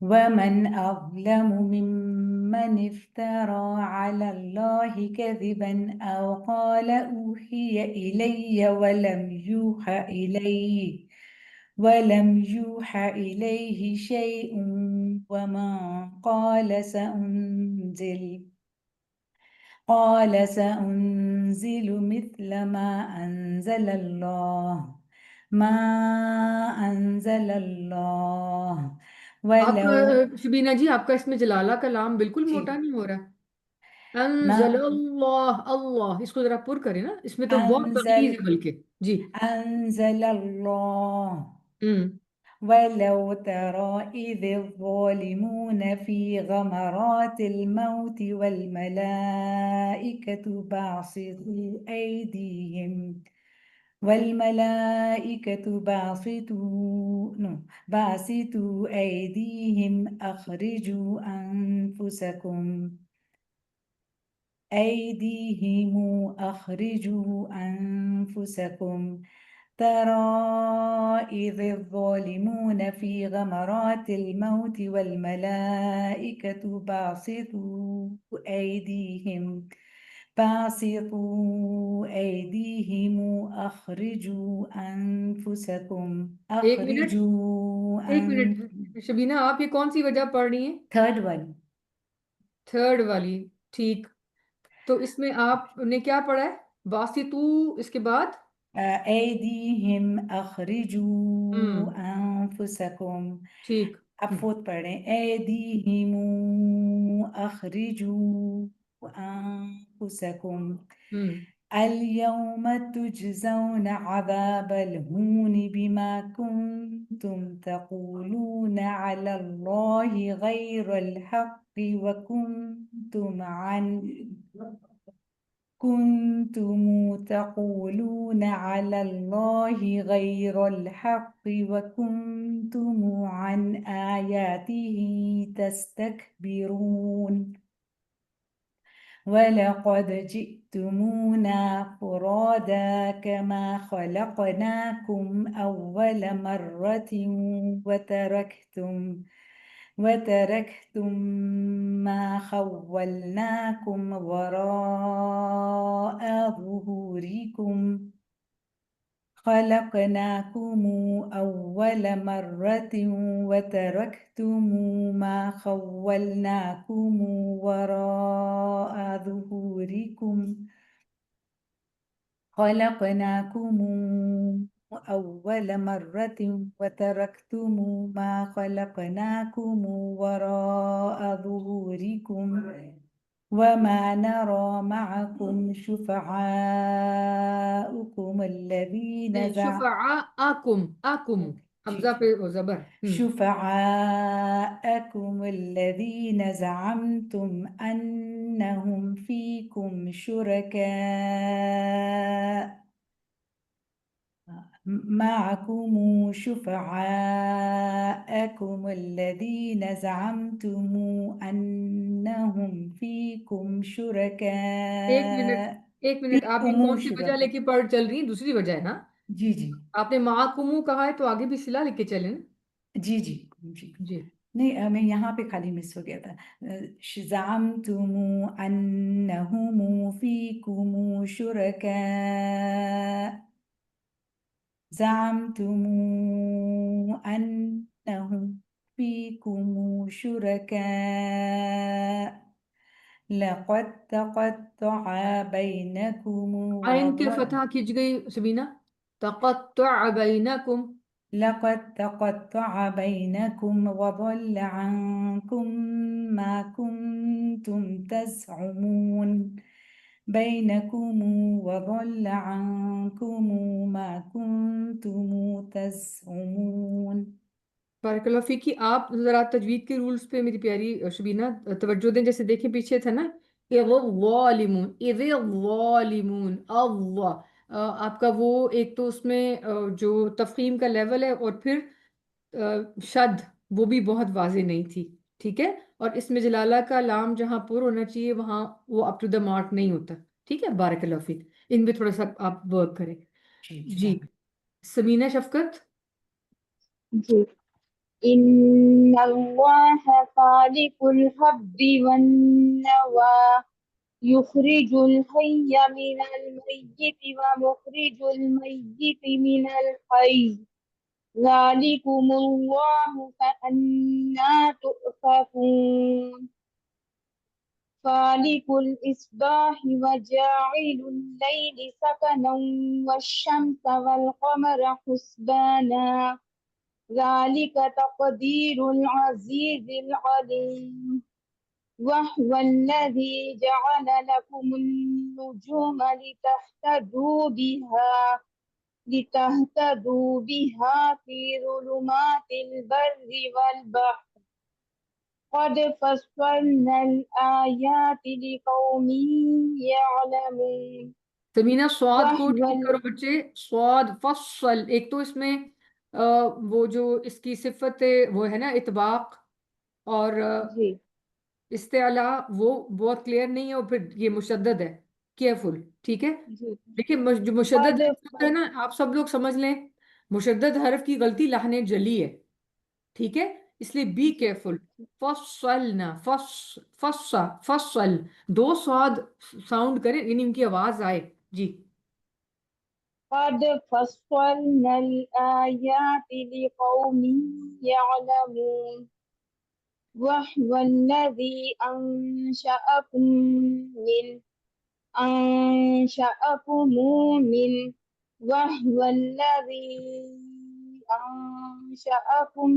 ومن أظلم ممن افترى على الله كذبا أو قال أوحي إلي ولم يوحى إليه شيء ومن قال سأنزل مثل ما أنزل الله آپ ولو شبینہ جی آپ کا اس میں جلالہ کا لام بالکل جی موٹا نہیں ہو رہا. ما انزل اللہ، اللہ اس کو ذرا پر کرے نا، اس میں تو بہت تغلیظ أنزل ہے بلکہ. جی. أنزل الله ہوں. ولو ترى إذ الظالمون في غمرات الموت والملائكة باسطوا أيديهم أخرجوا أنفسكم ترى إذ الظالمون في غمرات الموت والملائكة باسطوا أيديهم أخرجوا أنفسكم ایک منٹ شبینہ، آپ یہ کون سی وجہ پڑھ رہی ہیں؟ third one. تھرڈ والی. ٹھیک. تو اس میں آپ نے کیا پڑھا ہے؟ باسطو، اس کے بعد أيديهم أخرجوا ہم أنفسكم. ٹھیک. اب فوت پڑھ رہے ہیں أيديهم أخرجوا أنفسكم ہم اليوم تجزون عذاب الهون بما كنتم تقولون على الله غير الحق كنتم تقولون على الله غير الحق وكنتم عن آياته تستكبرون ولقد جئتمونا فرادا كما خلقناكم أول مرة وتركتم ما خولناكم وراء ظهوركم خلقناكم أول مرة وتركتم ما خولناكم وراء ظهوركم خلقناكم أول مرة وتركتم ما خلقناكم وراء ظهوركم وما نرى معكم شفعاءكم الذين شفعاءکم، آکم. حمزہ پہ وہ زبر شفعاءكم الذين زعمتم أنهم فيكم شركاء معكم شفعاءكم الذين زعمتم أنهم فيكم شركاء ایک منٹ آپ یہ فيكم کون سی وجہ لے شركاء کے پڑھ چل رہی ہیں؟ دوسری وجہ ہے نا؟ جی جی آپ نے معاکمو کہا ہے تو آگے بھی صلہ لکھ کے چلیں نا؟ جی جی جی جی نہیں میں یہاں پہ خالی مس ہو گیا تھا زعمتم أنهم فيكم شركاء زعمتم أنهم فيكم شركاء لقد تقطع بينكم آئین کے وضل فتح کھنچ گئی سبینہ. تقطع بینکم. لقد تقطع بينكم وضل عنكم ما كنتم تزعمون بينكم وضل عنكم ما كنتم تزعمون. بارک اللہ فیکی. آپ ذرا تجوید کے رولز پہ میری پیاری شبینہ توجہ دیں. جیسے دیکھیں پیچھے تھا نا اِذِ الظَّالِمُونَ اِذِ الظَّالِمُونَ اللہ. آپ کا وہ ایک تو اس میں جو تفخیم کا لیول ہے اور پھر شد وہ بھی بہت واضح نہیں تھی. ٹھیک ہے. اور اس میں جلالہ کا لام جہاں پر ہونا چاہیے وہاں وہ اپ ٹو دا مارک نہیں ہوتا. ٹھیک ہے. بارک اللہ فیک. ان پہ تھوڑا سا آپ ورک کریں. جی سمینہ شفقت. جی إن الله خالق الحب والنوى يخرج الحي من الميت ومخرج الميت من الحي ذلكم الله فأنا تؤفكون فالق الإصباح وجاعل الليل سكنا والشمس والقمر حسبانا ذلك تقدير العزيز العليم وهو الذي جعل لكم النجوم لتهتدوا بها في ظلمات البر والبحر قد فصلنا الآيات لقوم يعلمون. سمینہ سواد کو ٹھیک وهو کرو بچے. سواد فصل. ایک تو اس میں وہ جو اس کی صفت وہ ہے نا اطباق اور جی استعلا وہ بہت کلیئر نہیں ہے اور پھر یہ مشدد ہے. کیئرفل. ٹھیک ہے. جی دیکھیں جو مشدد قد حرف ہوتا ہے نا آپ سب لوگ سمجھ لیں مشدد حرف کی غلطی لہن جلی ہے. ٹھیک ہے. اس لیے بی کیئرفل. فصلنا فصل دو سواد ساؤنڈ کریں یعنی ان کی آواز آئے. جی قد فصلنا الآيات لقوم يعلمون وهو الذي أنشأكم من وهو الذي أنشأكم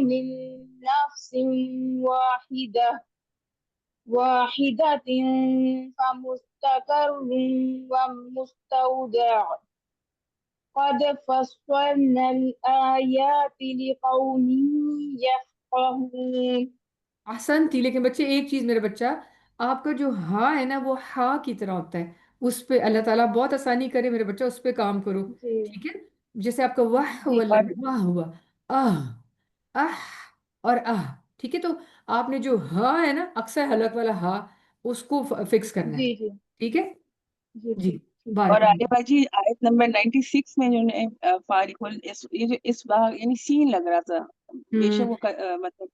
من نفس واحدة فمستقر ومستودع قد فصلنا الآيات لقوم يفقهون. احسن تھی. لیکن بچے ایک چیز میرے بچہ آپ کا جو ہا ہے نا وہ ہا کی طرح ہوتا ہے. اس پہ اللہ تعالیٰ بہت آسانی کرے میرے بچہ اس پہ کام کرو. جی ٹھیک ہے. جیسے آپ کا واہ جی ہوا واہ ہوا آہ آہ اور آہ. ٹھیک ہے. تو آپ نے جو ہا ہے نا اکثر حلق والا ہا اس کو فکس کرنا ہے. جی جی ٹھیک ہے. جی جی اور بارک عالیہ اللہ. باجی آیت نمبر 96 میں جو ہے فارق یہ جو اس باغ یعنی سین لگ رہا تھا بے شک وہ مطلب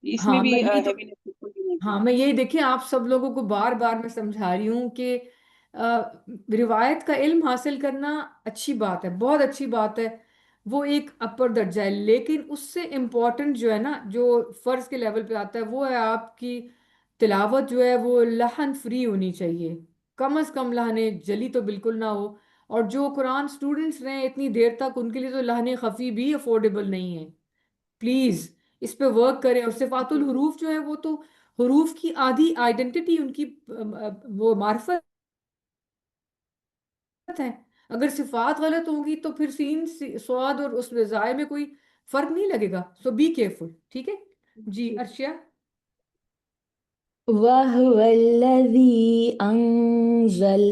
اس میں ہاں بھی میں یہی تو ہیوینس بالکل بھی نہیں تھی. ہاں میں یہی دیکھیں آپ سب لوگوں کو بار بار میں سمجھا رہی ہوں کہ روایت کا علم حاصل کرنا اچھی بات ہے. بہت اچھی بات ہے. وہ ایک اپر درجہ ہے. لیکن اس سے امپورٹنٹ جو ہے نا جو فرض کے لیول پہ آتا ہے وہ ہے آپ کی تلاوت جو ہے وہ لحن فری ہونی چاہیے. کم از کم لہنے جلی تو بالکل نہ ہو. اور جو قرآن سٹوڈنٹس رہے اتنی دیر تک ان کے لیے تو لہنے خفی بھی افورڈیبل نہیں ہے. پلیز اس پہ ورک کریں. اور صفات جی الحروف جو ہے وہ تو حروف کی آدھی آئیڈینٹی ان کی وہ معرفت ہے. اگر صفات غلط ہوں گی تو پھر سین سواد اور اس میں زائے میں کوئی فرق نہیں لگے گا. سو بی کیئرفل. ٹھیک ہے جی ارشیا. وَهُوَ الَّذِي أَنزَلَ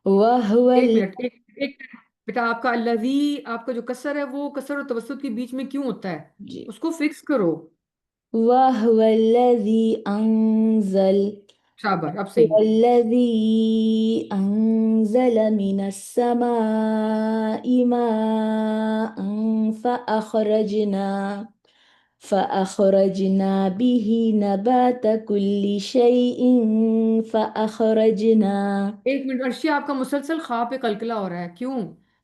وَهُوَ ایک منٹ ایک بیٹا آپ کا الذی آپ کا جو کسر ہے وہ کسر اور توسط کے بیچ میں کیوں ہوتا ہے؟ جی اس کو فکس کرو. وَهُوَ الَّذِي أَنزَلَ شابر اب صحیح. والذي أنزل من السماء ماء فأخرجنا به نبات كل شيء فأخرجنا. ایک منٹ ارشیا آپ کا مسلسل خا پہ قلقلہ ہو رہا ہے کیوں؟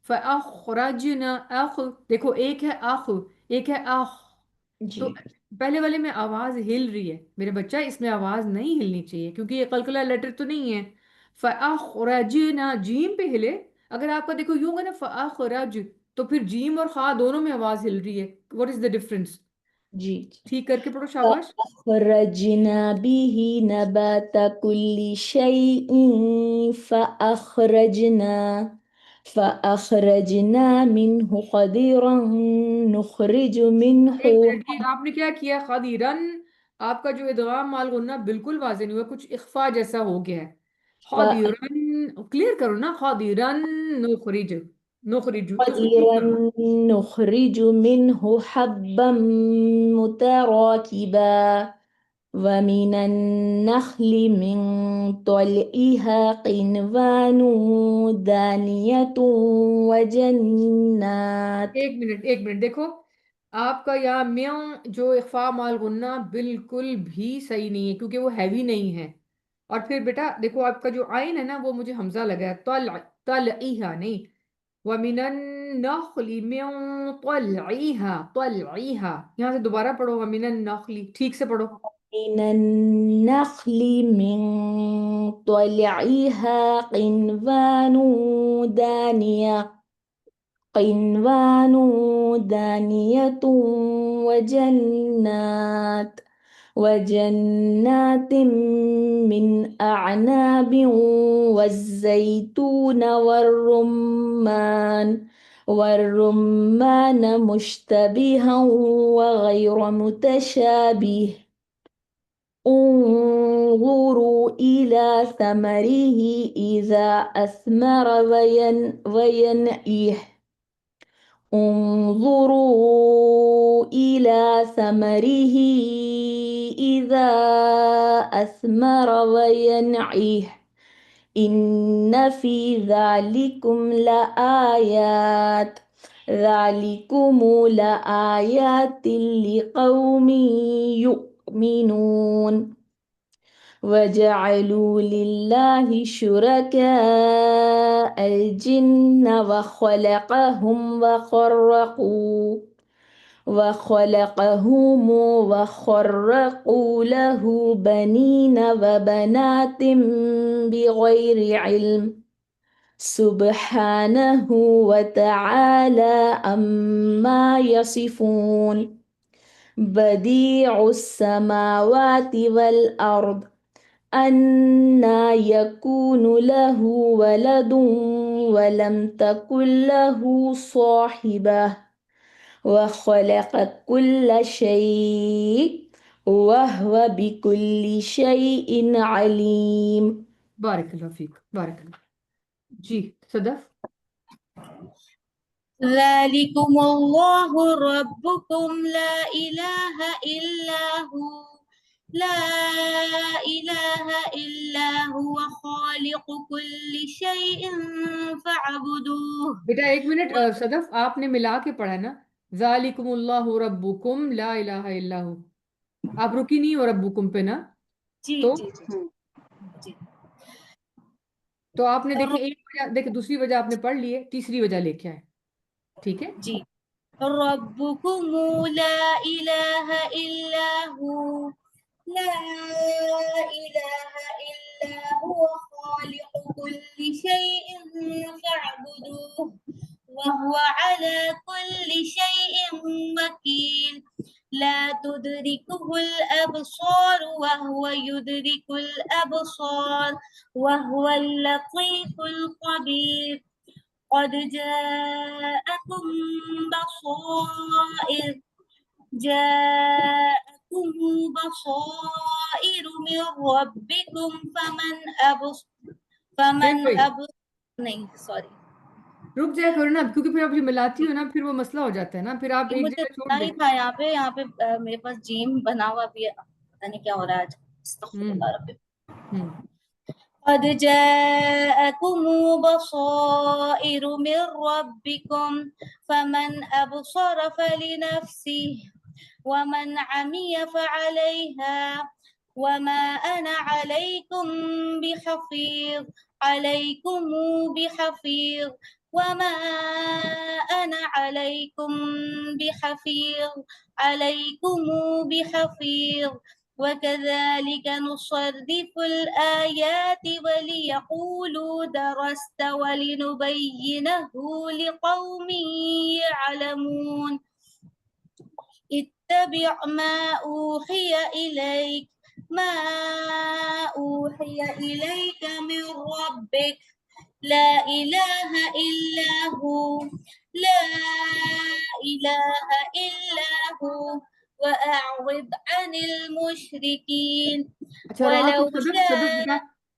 فَأَخْرَجْنَا اخ دیکھو ایک ہے اخ ایک ہے اخ. تو جی پہلے والے میں آواز ہل رہی ہے میرے بچہ اس میں آواز نہیں ہلنی چاہیے کیونکہ یہ قلقلہ لیٹر تو نہیں ہے. فَأَخْرَجْنَا جیم پہ ہلے. اگر آپ کا دیکھو یوں گا نا فَأَخْرَجْ تو پھر جیم اور خا دونوں میں آواز ہل رہی ہے. What is the difference? جی ٹھیک کر کے پڑھو شاباش. فأخرجنا به نبات كل شيء فأخرجنا منه خضرا نخرج منه. ایک منٹ یہ آپ نے کیا کیا خادرن آپ کا جو ادغام مال غنہ بالکل واضح نہیں ہوا کچھ اخفا جیسا ہو گیا ہے. خادرن کلیئر کرو نا. خادرن نخرج نخرج تو اس کو کیوں خضرا کرو؟ نخرج منه حبا متراكبا ومن النخل من طلعها قنوان دانية وجنات. ایک منٹ دیکھو آپ کا یا میاں جو اخفا مال غنہ بالکل بھی صحیح نہیں ہے کیونکہ وہ ہیوی نہیں ہے. اور پھر بیٹا دیکھو آپ کا جو آئین ہے نا وہ مجھے حمزہ لگا ہے. طلعیہا نہیں. وَمِنَ النَّخْلِ مِن طَلْعِهَا یہاں سے دوبارہ پڑھو. وَمِنَ النَّخْلِ ٹھیک سے پڑھو. من النخل من طلعها قنوان دانية وجنات من أعناب والزيتون والرمان مشتبها وغير متشابه. انظروا إلى ثمره إذا أثمر وينعيه. انظروا إلى ثمره إذا أثمر وينعيه إن في ذلكم لآيات لقوم يؤمنون. وجعلوا لله شركاء الجن وخرقوا له بنين وبنات بغير علم سبحانه وتعالى عما يصفون. بديع السماوات والأرض أنى يكون له ولد ولم تكن له صاحبة وخلق كل شيء وهو بكل شيء عليم. بارک اللہ فیک بارک اللہ. جی صدف. ذلكم الله ربكم لا إله إلا هو لا إله إلا هو خالق كل شيء فاعبدوه. بیٹا ایک منٹ صدف آپ نے ملا کے پڑھا نا. ذالکم اللہ ربکم لا الہ الا ہو. آپ رکی نہیں ہو ربکم پہ نا. جی تو جی جی جی. تو آپ نے دیکھیں ایک وجہ دیکھیں دوسری وجہ آپ نے پڑھ لی ہے تیسری وجہ لے کے آئے. ٹھیک ہے جی ربكم لا إله إلا هو لا إله إلا هو خالق كل شيء فاعبدوه وهو على كل شيء وكيل. لا تدركه الأبصار وهو يدرك الأبصار وهو اللطيف الخبير. قد جاءكم بصائر من ربكم فمن کوئی نہیں سوری رک جایا کرو نا، کیونکہ پھر آپ جو ملاتی ہو نا پھر وہ مسئلہ ہو جاتا ہے نا، پھر آپ ایک مجھے جگہ چھوڑ بنا دیں ہی گے. تھا یہاں پہ میرے پاس جیم بنا ہوا بھی ہے، پتہ نہیں کیا ہو رہا ہے آج. استغفر اللہ رب. قد جاءكم بصائر من ربكم فمن أبصر فلنفسه ومن عمي فعليها وما أنا عليكم بحفيظ وما أنا عليكم بحفيظ وكذلك نصرف الآيات وليقولوا درست ولنبينه لقوم يعلمون. اتبع ما أوحي إليك من ربك لا إله إلا هو وأعرض عن المشركين. اچھا را کو ولو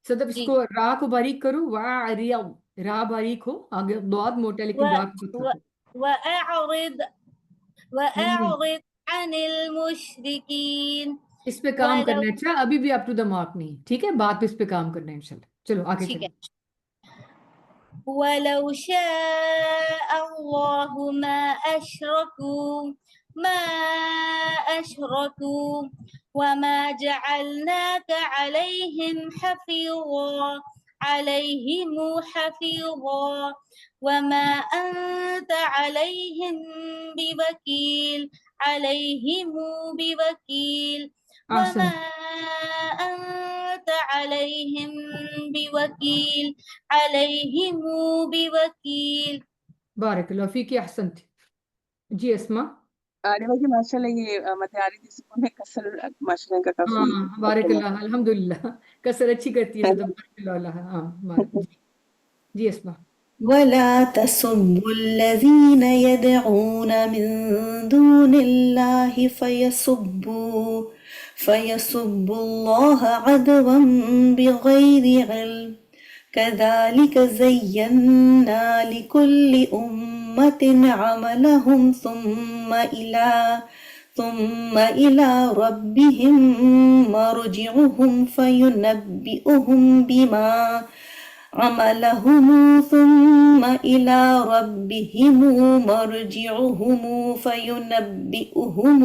صدف اس جی کو را کو باریک کرو، را باریک ہو، آگے ضاد موٹا ہے لیکن را کو پتلا کرو. وأعرض عن المشركين. اس پہ کام کرنا ہے. اچھا ابھی بھی اپ ٹو دا مارک نہیں، ٹھیک ہے، بات پہ اس پہ کام کرنا ہے انشاءاللہ. چلو آگے ٹھیک چلیں. ہے. ولو شاء الله ما أشركوا وما جعلناك عليهم حفيظا وما أنت عليهم بوكيل احسن. وما أنت عليهم بوكيل بارک اللہ فیک، احسنت. جی اسما. عالمہ جی ماشاءاللہ یہ متعارف سکون میں کسر ماشاءاللہ کا کافی ہاں بارک اللہ، الحمدللہ کسر اچھی کرتی ہے صدف. بارک اللہ. ہاں جی اسما. ولا تسبوا الذين يدعون من دون الله فيسبوا الله عدوا بغير علم كذلك زينا لكل أمة عملهم ثم إلى ربهم مرجعهم فينبئهم بما عملهم ثم إلى ربهم مرجعهم فينبئهم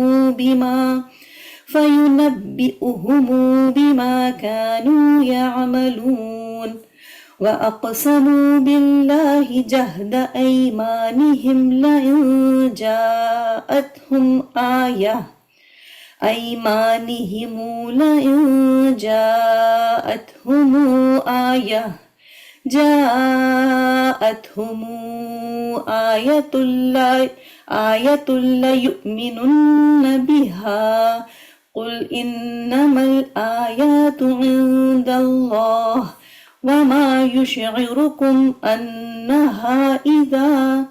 بما كانوا يعملون. وأقسموا بالله جهد أيمانهم لئن جاءتهم آية ليؤمنن بها قل إنما الآيات عند الله وما يشعركم أنها إذا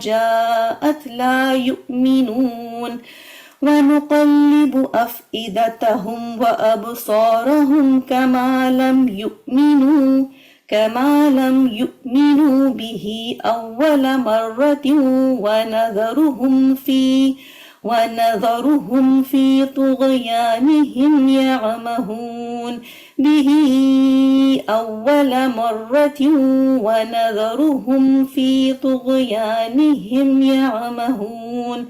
جاءت لا يؤمنون. ونقلب أفئدتهم وأبصارهم كما لم يؤمنوا به أول مرة ونذرهم في طغيانهم يعمهون به أول مرة ونذرهم في طغيانهم يعمهون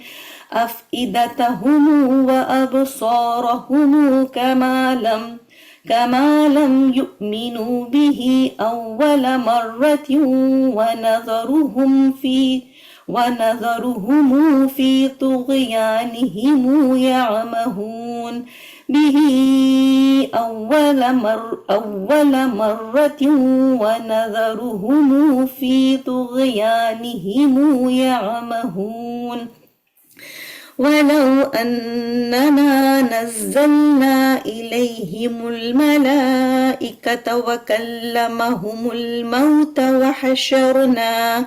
أفئدتهم وأبصارهم كما لم يؤمنوا به أول مرة ونذرهم في طغيانهم يعمهون به أول مرة ونذرهم في طغيانهم يعمهون ولو أننا نزلنا إليهم الملائكة وكلمهم الموت وحشرنا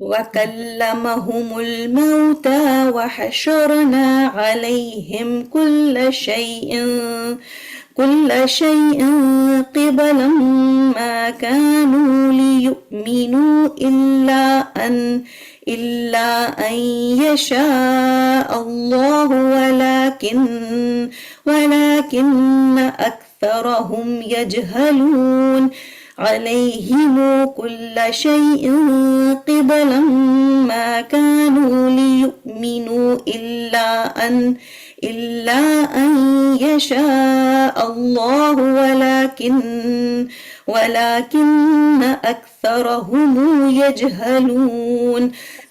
وكلمهم الموتى وحشرنا عليهم كل شيء قبلا ما كانوا ليؤمنوا إلا أن يشاء الله ولكن أكثرهم يجهلون عليهم كل شيء قبلا ما كانوا ليؤمنوا إلا أن يشاء الله ولكن أكثرهم يجهلون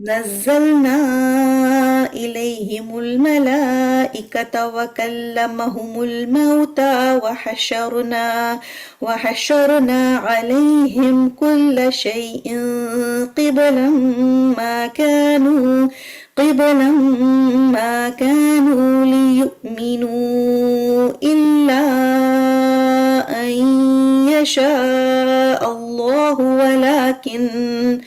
نزلنا إليهم الملائكة وكلمهم الموتى وحشرنا عليهم كل شيء قبلا ما كانوا ليؤمنوا إلا أن يشاء الله ولكن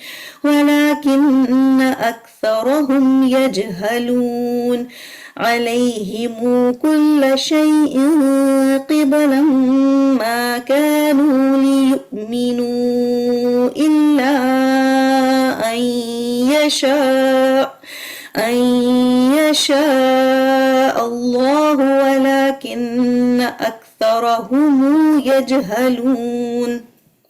أكثرهم يجهلون عليهم كل شيء قبلا ما كانوا ليؤمنوا إلا أن يشاء الله ولكن أكثرهم يجهلون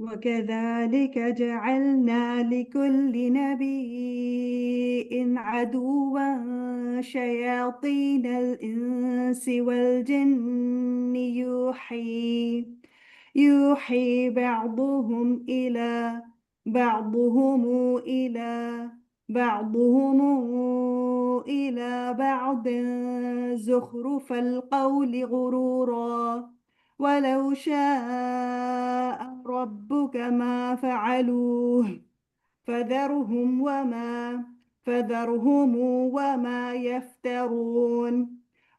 وكذلك جعلنا لكل نبي عدوا شياطين الإنس والجن يوحي بعضهم إلى بعض زخرف القول غرورا ولو شاء ربك ما فعلوه فذرهم وما يفترون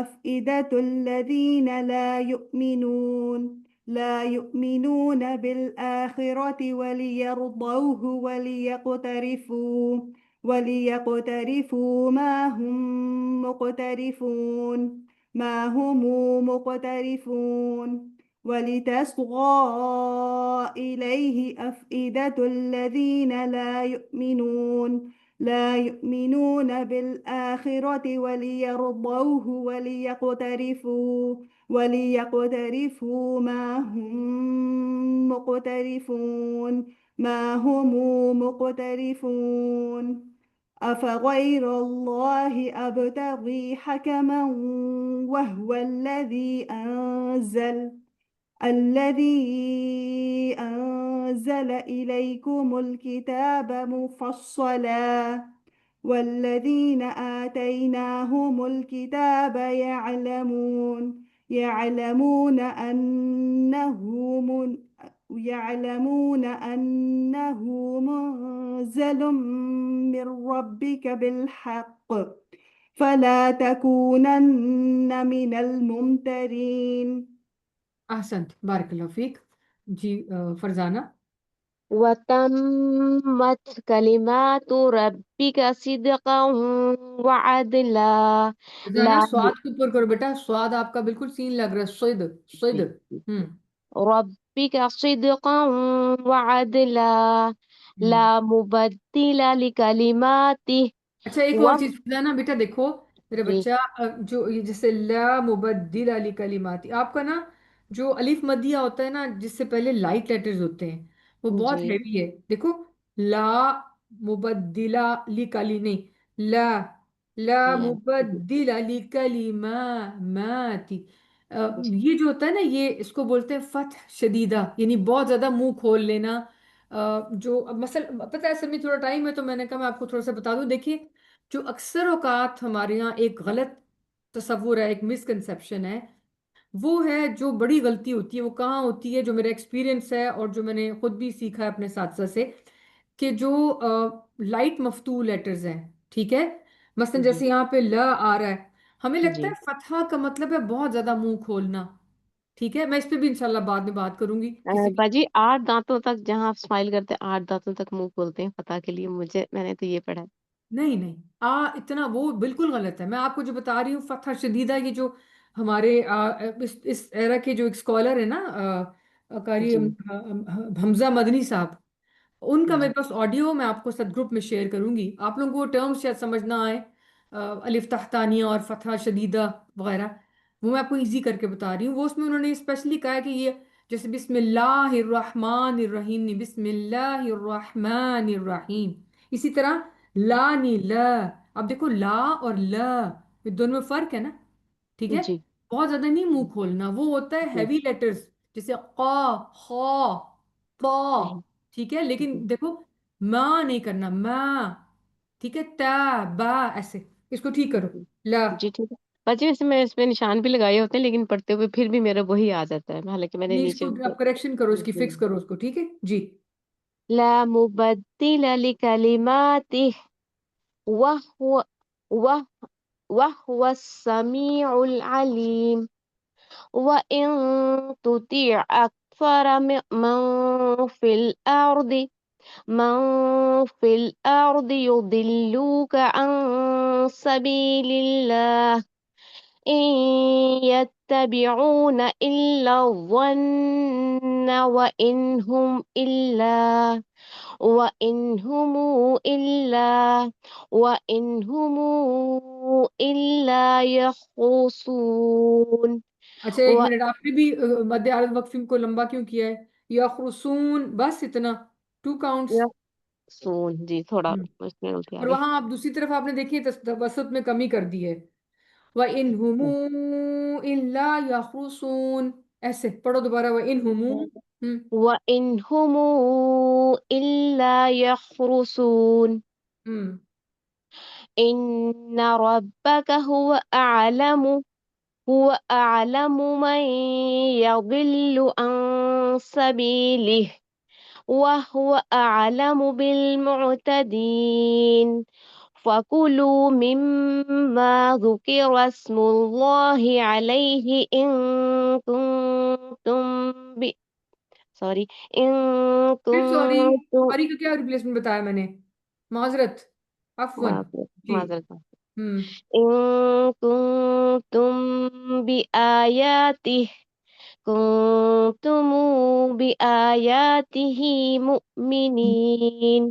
أفئدة الذين لا يؤمنون بالآخرة وليرضوه وليقترفوا ما هم مقترفون ولتصغى إليه أفئدة الذين لا يؤمنون بالآخرة وليرضوه وليقترفوا ما هم مقترفون أفغير الله أبتغي حكما وهو الذي الذي أنزل إليكم الكتاب مفصلا والذين آتيناهم الكتاب يعلمون أنه منزل من ربك بالحق فلا تكونن من الممترين. احسنت، بارک اللہ فیک. جی فرزانہ. وتمت كلمات ربك صدقا وعدلا فرزانہ لا سواد کے اوپر کرو بیٹا، سواد آپ کا بالکل سین لگ رہا ہے. سوید سوید. ربك صدقا وعدلا لا مبدل لكلماته. اچھا ایک اور چیز فرزانہ بیٹا دیکھو میرے بچہ، جو یہ جیسے لا مبدل لکلماتی، آپ کا نا جو الف مدیہ ہوتا ہے نا جس سے پہلے لائٹ لیٹرز ہوتے ہیں وہ بہت جی ہیوی ہے. دیکھو لا مبدلہ لکلی نہیں، لا لا مبدل لکلماتی. یہ جو ہوتا ہے نا یہ اس کو بولتے ہیں فتح شدیدہ، یعنی بہت زیادہ منہ کھول لینا. جو اب مثلا پتہ ہے اصل میں تھوڑا ٹائم ہے تو میں نے کہا میں آپ کو تھوڑا سا بتا دوں. دیکھیے جو اکثر اوقات ہمارے یہاں ایک غلط تصور ہے، ایک مسکنسیپشن ہے، وہ ہے جو بڑی غلطی ہوتی ہے وہ کہاں ہوتی ہے، جو میرا ایکسپیرینس ہے اور جو میں نے خود بھی سیکھا ہے اپنے اساتذہ سے، کہ جو لائٹ مفتوح لیٹرز ہیں، ٹھیک ہے، مثلا جیسے یہاں پہ ل آ رہا ہے، ہمیں لگتا ہے فتحہ کا مطلب ہے بہت زیادہ منہ کھولنا. ٹھیک ہے، میں اس پہ بھی انشاءاللہ بعد میں بات کروں گی کسی. باجی 8 دانتوں تک جہاں آپ اسمائل کرتے ہیں 8 دانتوں تک منہ کھولتے ہیں فتح کے لیے، میں نے تو یہ پڑھا ہے. نہیں نہیں اتنا وہ بالکل غلط ہے. میں آپ کو جو بتا رہی ہوں فتح شدیدہ، یہ جو ہمارے اس ایرا کے جو ایک اسکالر ہے نا قاری حمزہ مدنی صاحب، ان کا میرے پاس آڈیو میں آپ کو ساتھ گروپ میں شیئر کروں گی. آپ لوگوں کو ٹرمز شاید سمجھ نہ آئے، الف تحتانیہ اور فتح شدیدہ وغیرہ، وہ میں آپ کو ایزی کر کے بتا رہی ہوں. وہ اس میں انہوں نے اسپیشلی کہا ہے کہ یہ جیسے بسم اللہ الرحمن الرحیم نہیں، بسم اللہ الرحمن الرحیم. اسی طرح لا نی لا. اب دیکھو لا اور لا یہ دونوں میں فرق ہے نا، ٹھیک ہے. بہت زیادہ نہیں منہ کھولنا، وہ ہوتا ہے ہیوی لیٹرز جیسے قا خا طا، ٹھیک ہے. لیکن دیکھو ما نہیں کرنا، ما، ٹھیک ہے، تا با، ایسے اس کو ٹھیک کرو. لا. جی ٹھیک ہے باجی، ویسے میں اس پہ نشان بھی لگائے ہوتے ہیں لیکن پڑھتے ہوئے پھر بھی میرا وہی آ جاتا ہے، حالانکہ میں نے نہیں اس نیچے کو آپ کریکشن کرو، اس کی فکس کرو اس کو، ٹھیک ہے جی. لا مبدل لكلماته وهو وهو وهو السميع العليم. وإن تطيع أكثر من في الأرض يضلوك عن سبيل الله إن يتبعون إلا الظن وإن هم إلا يخرصون. اچھا ایک منٹ، آپ نے بھی مد عارض وقفی کو لمبا کیوں کیا ہے؟ یخرسون، بس اتنا 2 کاؤنٹس. سون جی تھوڑا اس میں الٹی آ اور گئی. وہاں آپ دوسری طرف آپ نے دیکھی توسط میں کمی کر دی ہے. وَإِنْ هُمُ إِلَّا يَخْرُصُونَ، ایسے پڑھو دوبارہ. وَإِنْ هُمُ. وَإِنْ هُمُ إِلَّا يَخْرُصُونَ. إِنَّ رَبَّكَ هو أعلم من يضل عن سبيله وهو أعلم بالمعتدين. فكلوا مما ذكر اسم الله عليه إن كنتم إن سوری كنتم سوری کا کیا ریپلیسمنٹ بتایا میں نے؟ معذرت، عفواً. جی. معذرت إن كنتم بآياته كنتم بآياته مؤمنين.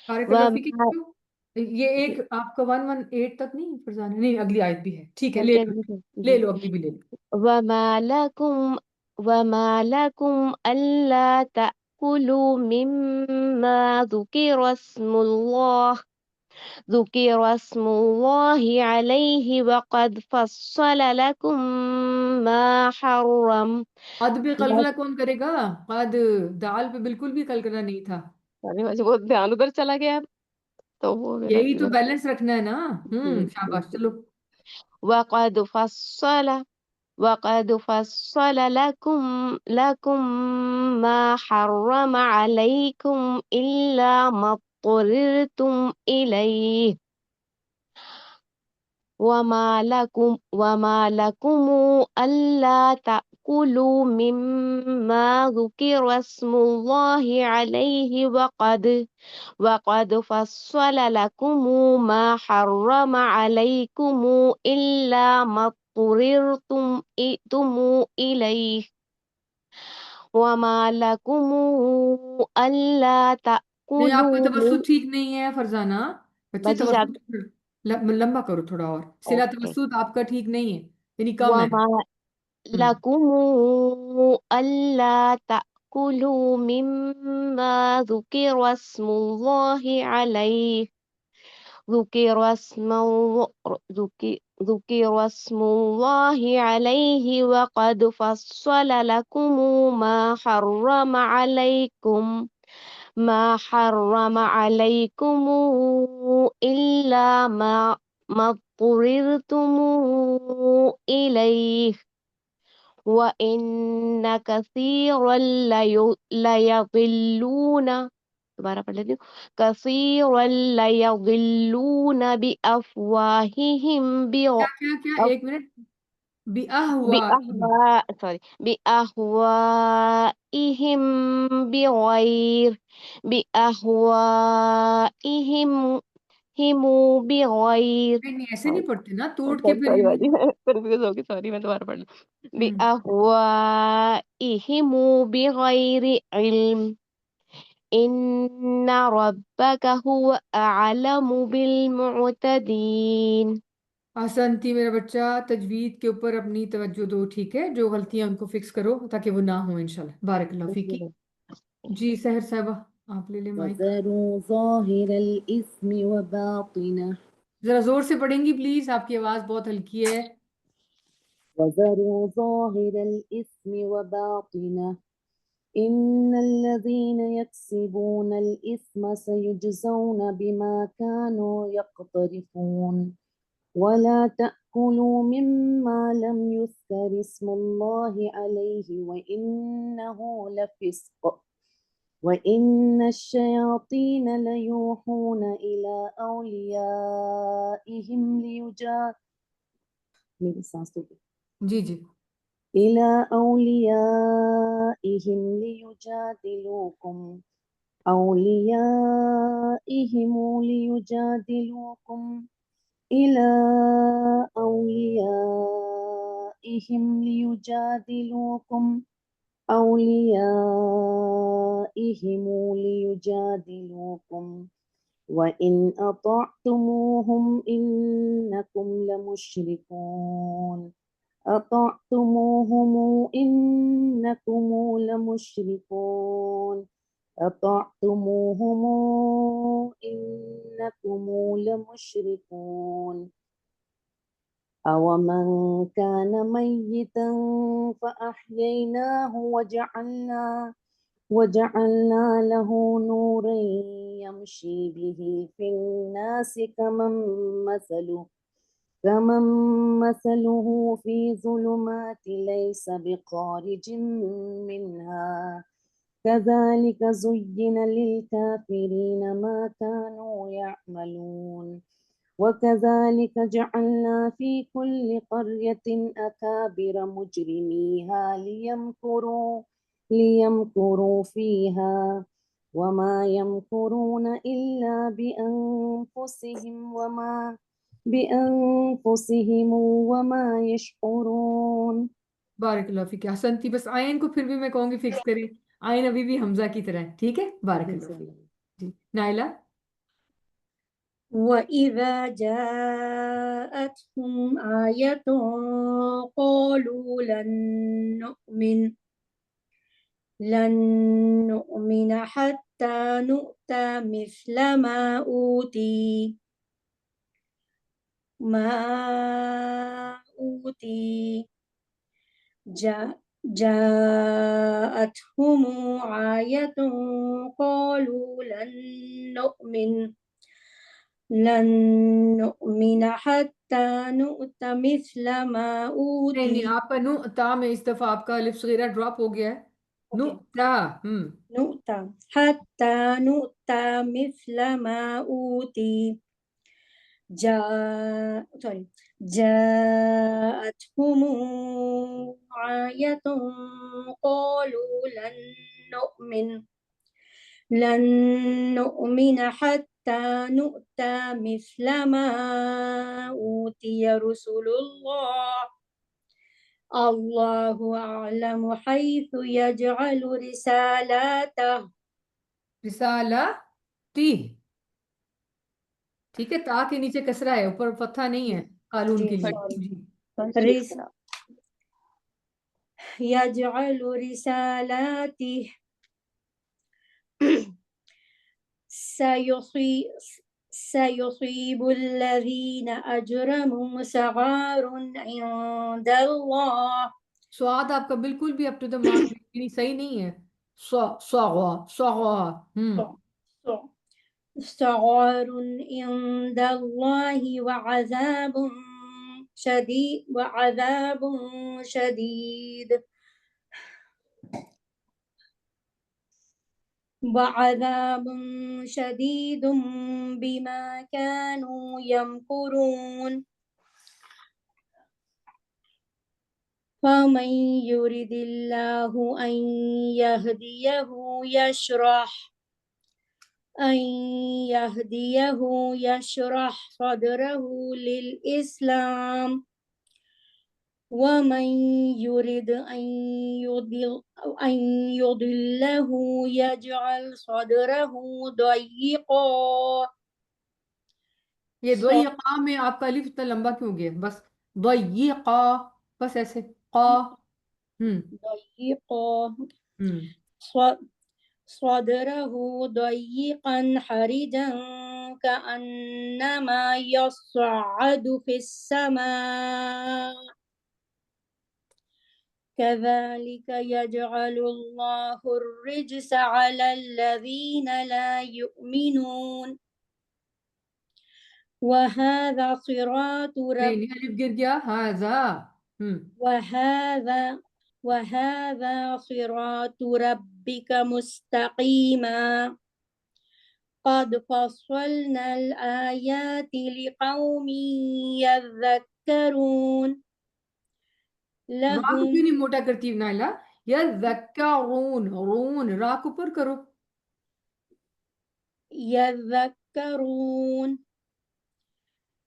بارک اللہ فیک. یہ ایک آپ کا 118 تک نہیں فرزانہ، نہیں اگلی آیت بھی ہے، ٹھیک ہے لے لو لے لو، اگلی بھی لے لو. وما لكم ألا تأكلوا مما ذكر اسم الله ذکر اسم اللہ علیہ وقد فصل لکم ما حرم. قد پہ قلقلہ کون کرے گا؟ قد، دال پہ بالکل بھی قلقلہ نہیں تھا. مجھے وہ دھیان ادھر چلا گیا تو وہ میرا یہی تو بیلنس رکھنا ہے نا. شاباش. چلو. وقد فصل لكم ما حرم عليكم إلا ما اضطررتم إليه وما لكم ألا تأكلوا مما ذكر اسم الله عليه وقد فصل لكم ما حرم عليكم إلا ما اضطررتم إليه وما لكم ألا نہیں، آپ کا تأكلوا توسط ٹھیک نہیں ہے فرزانہ. بچے بچی جات توسط لمبا کرو تھوڑا اور. صلہ اوکے. توسط آپ کا ٹھیک نہیں ہے، یعنی کم ہے. وما لكم ألا تأكلوا مما ذكر اسم الله عليه ذكر اسم الله عليه وقد فصل لكم ما حرم عليكم إلا ما اضطررتم إليه وَإِنَّ كَثِيرًا لَيَضِلُّونَ دوبارہ پڑھ لیتی ہوں. كَثِيرًا لَيَضِلُّونَ بِأَفْوَاهِهِمْ کیا ایک منٹ. بِأَهْوَائِهِمْ. بِأَهْوَائِهِمْ بِغَيْرِ نہیں نہیں، ایسے نہیں پڑھتے نا، توڑ کے پھر سوری باجی کنفیوز ہوگی. سوری میں دوبارہ پڑھ لوں. بِأَهْوَائِهِمْ بِغَيْرِ عِلْمٍ إِنَّ رَبَّكَ هُوَ أَعْلَمُ بِالْمُعْتَدِينَ. آسانتی میرا بچہ، تجوید کے اوپر اپنی توجہ دو، ٹھیک ہے؟ جو غلطیاں ان کو فکس کرو تاکہ وہ نہ ہوں انشاءاللہ. بارک اللہ فیکی. جی سحر صاحبہ آپ لے لیں مائک. وذروا ظاهر الإثم وباطنه ذرا زور سے پڑھیں گی پلیز، آپ کی آواز بہت ہلکی ہے. وذروا ظاهر الإثم وباطنه إن الذين يكسبون الإثم سيجزون بما كانوا يقترفون ولا تأكلوا مما لم يذكر اسم الله عليه وإنه لفسق وَإِنَّ الشَّيَاطِينَ لَيُوحُونَ إِلَىٰ أَوْلِيَائِهِمْ جی جی. لِيُجَادِلُوكُمْ وَإِنْ أَطَعْتُمُوهُمْ إِنَّكُمْ لَمُشْرِكُونَ أَطَعْتُمُوهُمْ أَوَمَنْ كَانَ مَيِّتًا فَأَحْيَيْنَاهُ وَجَعَلْنَا لَهُ نُورًا يَمْشِي بِهِ فِي النَّاسِ كمن مثله في ظلمات ليس بخارج منها كذلك زين للكافرين ما كانوا يعملون وكذلك جعلنا في كل قرية أكابر مجرميها ليمكروا فيها وما يمكرون إلا بأنفسهم وما يشعرون. بارک اللہ فیک. حسنتی بس آئین کو پھر بھی میں کہوں گی فکس کریں. آئین ابھی بھی حمزہ کی طرح ہے، ٹھیک ہے؟ بارک اللہ فیک. جی نائلہ. وَإِذَا جَاءَتْهُمْ آيَةٌ قَالُوا لَن نُّؤْمِنَ حَتَّى نُؤْتَىٰ مِثْلَ مَا أُوتِيَ ما أوتي جاءتهم آية قالوا لن نؤمن حتى نؤتى مثل ما نہیں أوتي آپ کا نُؤْتَى میں اس دفعہ آپ کا الف صغیرہ ڈراپ ہو گیا ہے. نُؤْتَى نؤتى حتى نؤتى مثل ما أوتي جاءتهم آية قالوا لن نؤمن حتى نؤتى مثل ما أوتي رسل الله أعلم حيث يجعل رسالته رسالتی. ٹھیک ہے، تا کے نیچے کسرہ ہے، اوپر فتحہ نہیں ہے قالون کے لیے. جی يجعل رسالاته سيصيب الذين أجرموا صغار عند الله. سواد آپ کا بالکل بھی اپ ٹو دا مارک صحیح نہیں ہے. صغار عند الله وعذاب شديد بما كانوا يمكرون. فمن يرد الله أن يهديه يشرح صدره للإسلام ومن يرد أن يضله يجعل صدره ضيقا. یہ ضیقا میں آپ کا الف اتنا لمبا کیوں گیا؟ بس ضیقا، بس ایسے قا. ضيقا صدره ضيقا حرجا كأنما يصعد في السماء كذلك يجعل الله الرجس على الذين لا يؤمنون. وهذا صراط نہیں الف گر گیا. وهذا صراط ربك مستقيما قد فصلنا الآيات لقوم يذكرون. را کو کیوں نہیں موٹا کرتی نائلہ؟ یذکرون، رون را کو پر کرو. يذكرون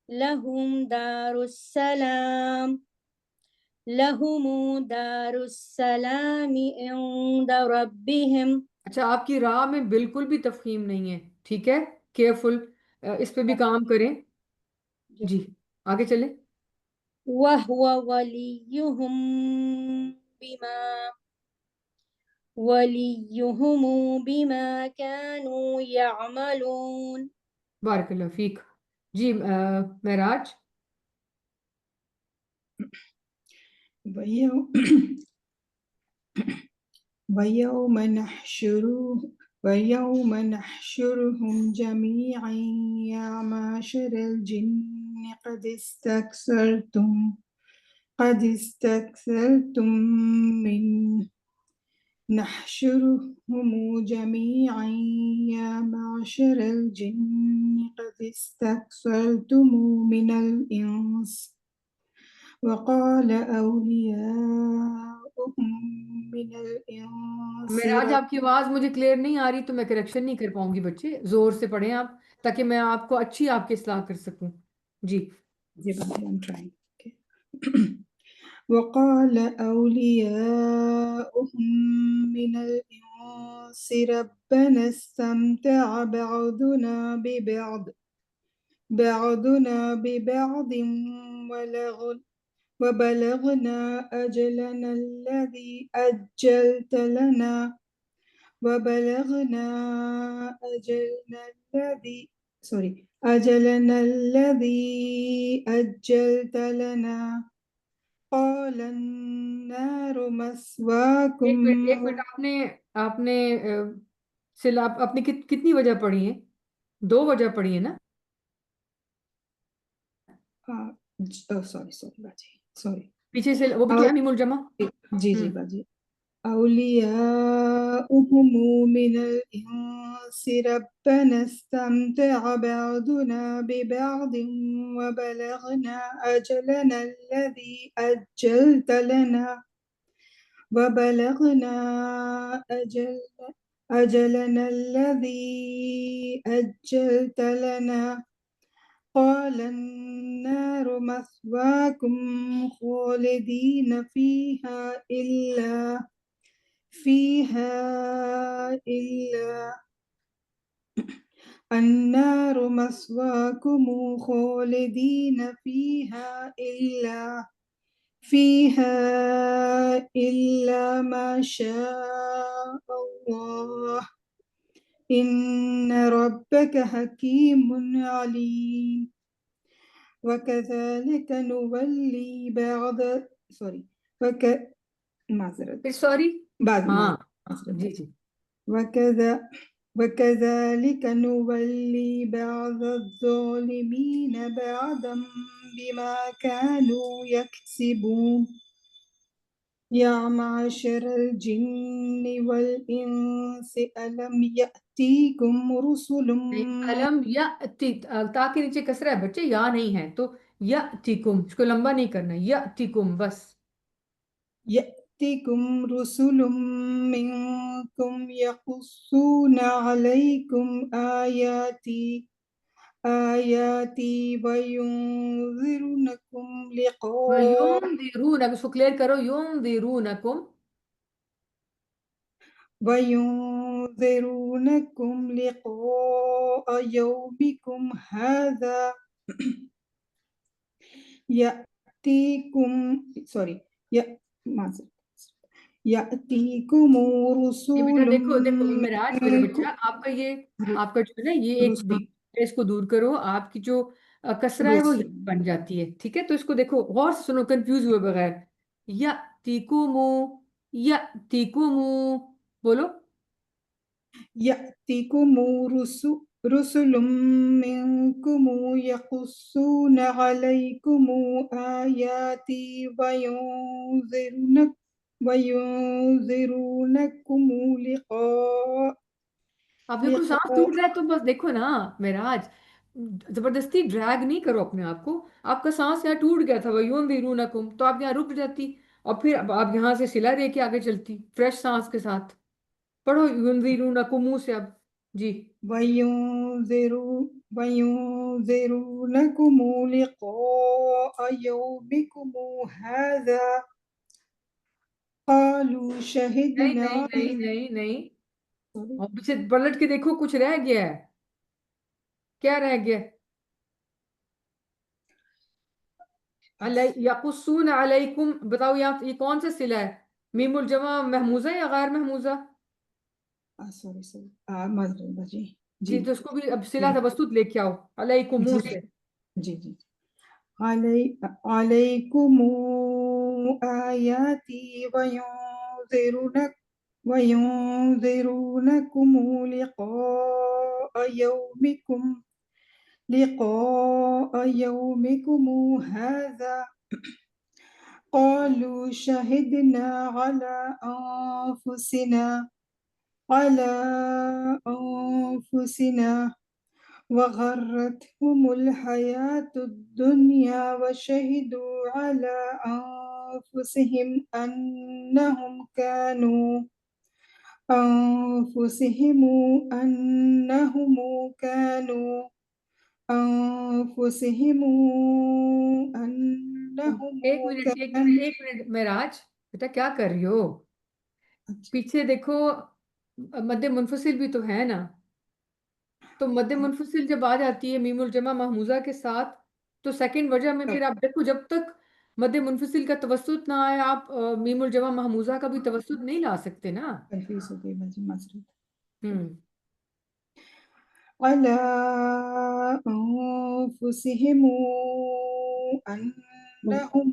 لهم دار السلام عند ربهم. اچھا آپ کی راہ میں بالکل بھی تفخیم نہیں ہے، ٹھیک ہے، کیئرفل، اس پہ بھی کام کریں. جی آگے چلیں. وهو وليهم بما كانوا يعملون. بارک اللہ فیک. جی معراج. وَيَوْمَ نَحْشُرُهُمْ جَمِيعًا يَا مَعْشَرَ الْجِنِّ قَدِ اسْتَكْثَرْتُمْ نَحْشُرُهُمْ جَمِيعًا يَا مَعْشَرَ الْجِنِّ قَدِ اسْتَكْثَرْتُمْ مِنَ الْإِنسِ وَقَالَ أَوْلِيَاؤُهُمْ مِنَ الْإِنسِ. معراج آپ کی آواز مجھے کلیئر نہیں آ رہی تو میں کریکشن نہیں کر پاؤں گی. بچے زور سے پڑھیں آپ تاکہ میں آپ کو اچھی آپ کی اصلاح کر سکوں. جی وَقَالَ أَوْلِيَاؤُهُمْ مِنَ الْإِنسِ رَبَّنَا اسْتَمْتَعَ بَعْضُنَا بِبَعْضٍ وَبَلَغْنَا أَجَلَنَا الَّذِي أَجَّلْتَ لَنَا sorry, أجلنا الذي أجلت لنا قال النار ایک مسواكم منٹ آپ نے سلا آپ نے کتنی وجہ پڑھی ہے؟ 2 وجہ پڑھی ہے نا؟ sorry باجی sorry پیچھے سے وہ بھی تو ہے میم الجمع. جی جی باجی أولياؤهم من الإنس ربنا استمتع بعضنا ببعض وبلغنا أجلنا الذي أجلت لنا وبلغنا أجلنا الذي أجلت لنا قال النار مثواكم خالدين فيها إلا النار مثواكم خالدين فيها إلا ما شاء الله إن ربك حكيم عليم وكذلك نولي بعض sorry معذرت سوری بعد ہاں معذرت جی جی وكذلك نولي بعض الظالمين بعضا بما كانوا يكسبون يا معشر الجن والإنس ألم يأتيكم رسل علم یا تا کے نیچے کسرہ ہے بچے، یا نہیں ہے تو یاتیکم، اس کو لمبا نہیں کرنا، یاتیکم بس. يأتيكم رسل منكم يقصون عليكم آياتي وينذرونكم وَيُنذِرُونَكُمْ، اس کو کلیئر کرو، يُنذِرُونَكُمْ. لقاء يومكم هذا يأتيكم sorry يأتيكم یہ رسول بیٹا دیکھو معراج میرا بچہ، آپ کا جو ہے نا یہ ایک رسل اس کو دور کرو، آپ کی جو کسرہ ہے وہ رسل بن جاتی ہے، ٹھیک ہے؟ تو اس کو دیکھو غور سے سنو، کنفیوز ہوئے بغیر. یاتیکم، یاتیکم، بولو. يأتيكم رسل منكم يقصون عليكم آياتي وينذرونكم آپ بالکل سانس لقاء ٹوٹ رہا ہے تو بس دیکھو نا معراج، زبردستی ڈریگ نہیں کرو اپنے آپ کو. آپ کا سانس یہاں ٹوٹ گیا تھا وَيُنذِرُونَكُمْ، تو آپ یہاں رک جاتی اور پھر اب آپ یہاں سے صلہ دے کے آگے چلتی فریش سانس کے ساتھ. پڑھو يُنذِرُونَكُمْ منہ سے اب. جی وينذرونكم لقاء يومكم هذا قالوا نہیں شهدنا نہیں نہیں نہیں نہیں، اور پیچھے پلٹ کے دیکھو کچھ رہ گیا ہے. کیا رہ گیا؟ یقصون علیکم، بتاؤ یہاں یہ کون سا صلہ ہے؟ میم الجمع محموزہ یا غیر محموزہ؟ sorry معذرت باجی جی تو اس کو بھی اب صلہ تبسط لے کے آؤ، علیکم منہ سے. جی عليكم آياتي وينذرونكم لقاء يومكم هذا قالوا شهدنا على أنفسنا وغرتهم الحياة الدنيا وشهدوا على أنفسهم أنهم كانوا أنفسهم ایک منٹ معراج بیٹا، کیا کر رہی ہو؟ پیچھے دیکھو مد منفصل بھی تو ہے نا، تو مد منفصل جب آ جاتی ہے میم الجمع محموزہ کے ساتھ تو سیکنڈ وجہ میں پھر آپ دیکھو جب تک مد منفصل کا توسط نہ آئے آپ میم الجمع محموزہ کا بھی توسط نہیں لا سکتے نا. کنفیوز ہو گئی باجی معذرت. على أنفسهم أنهم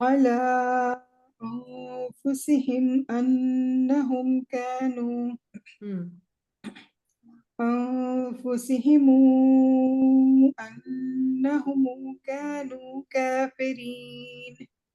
على أنفسهم أنهم كانوا أنفسهم أنهم كانوا كافرين.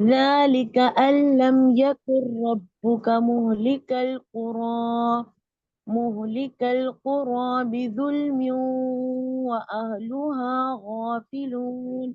ذلك أن لم يكن ربك مهلك القرى بظلم وأهلها غافلون.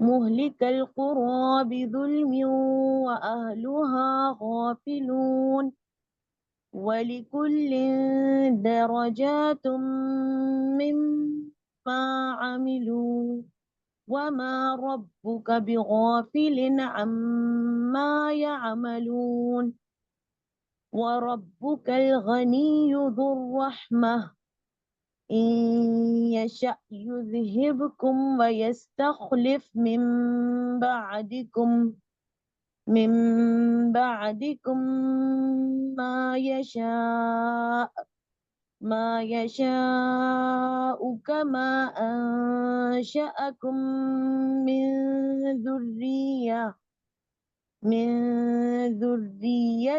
مهلك القرى بظلم وأهلها غافلون. ولكل درجات مما عملوا وما ربك بغافل عما يعملون. وربك الغني ذو الرحمة إن يشأ يذهبكم ويستخلف من بعدكم ما يشاء كما أنشأكم من ذرية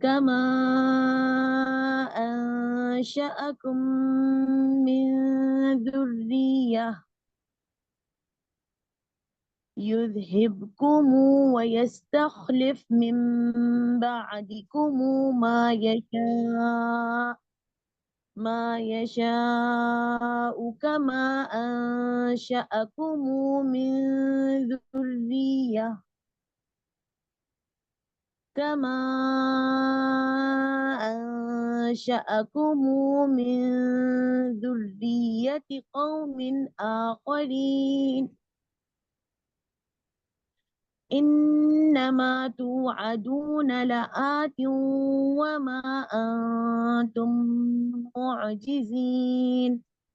كما أنشأكم من ذرية يذهبكم ويستخلف من بعدكم ما يشاء كما أنشأكم من ذرية كما أنشأكم من ذرية قوم آخرين. إنما توعدون لآت وما أنتم معجزين.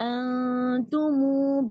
أنتم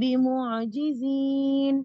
بمعجزين.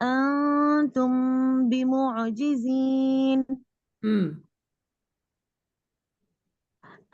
أنتم بمعجزين.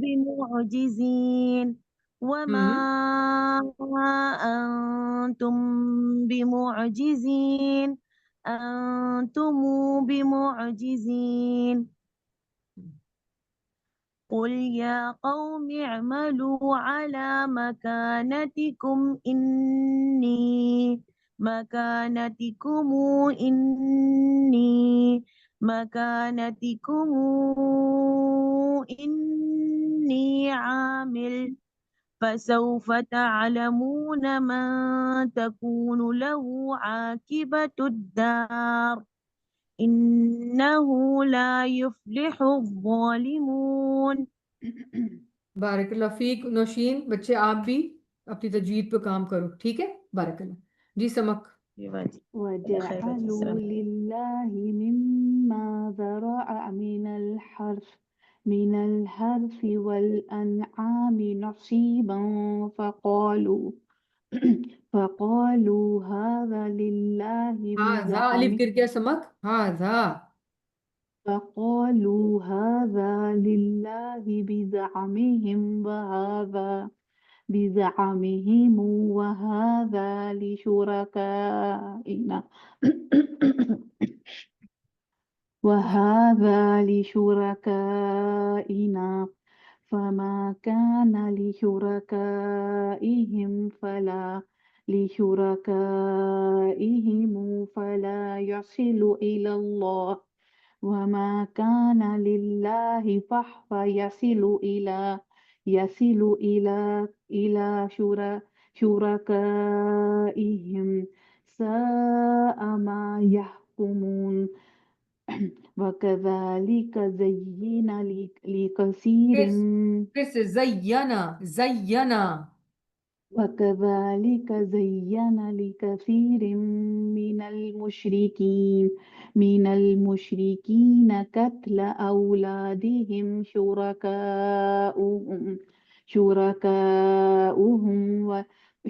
بمعجزين وما أنتم بمعجزين. أنتم بمعجزين. قل يا قوم اعملوا على مكانتكم إني عامل فسوف تعلمون من تكون له عاقبة الدار إنه لا يفلح الظالمون. بارک اللہ فیک نوشین. بچے آپ بھی اپنی تجوید پہ کام کرو، ٹھیک ہے؟ بارک اللہ. جی سمک. وجعلوا لله مما ذرأ من الحرث والأنعام نصيبا فقالوا هذا لله ہاں الف گر گیا سمک. هذا لله بزعمهم وهذا لشركائنا فما كان لشركائهم فلا يصل إلى الله وما كان لله يصل إلى شركائهم ساء ما يحكمون. وكذلك زين لكثير پھر سے زینا. وكذلك زين لكثير من المشركين قتل أولادهم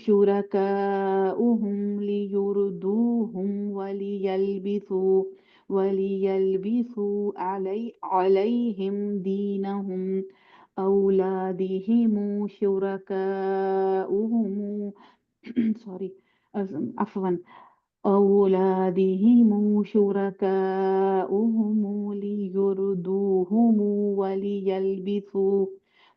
شركاؤهم ليردوهم وليلبسوا عليهم دينهم أولادهم شركاؤهم ليردوهم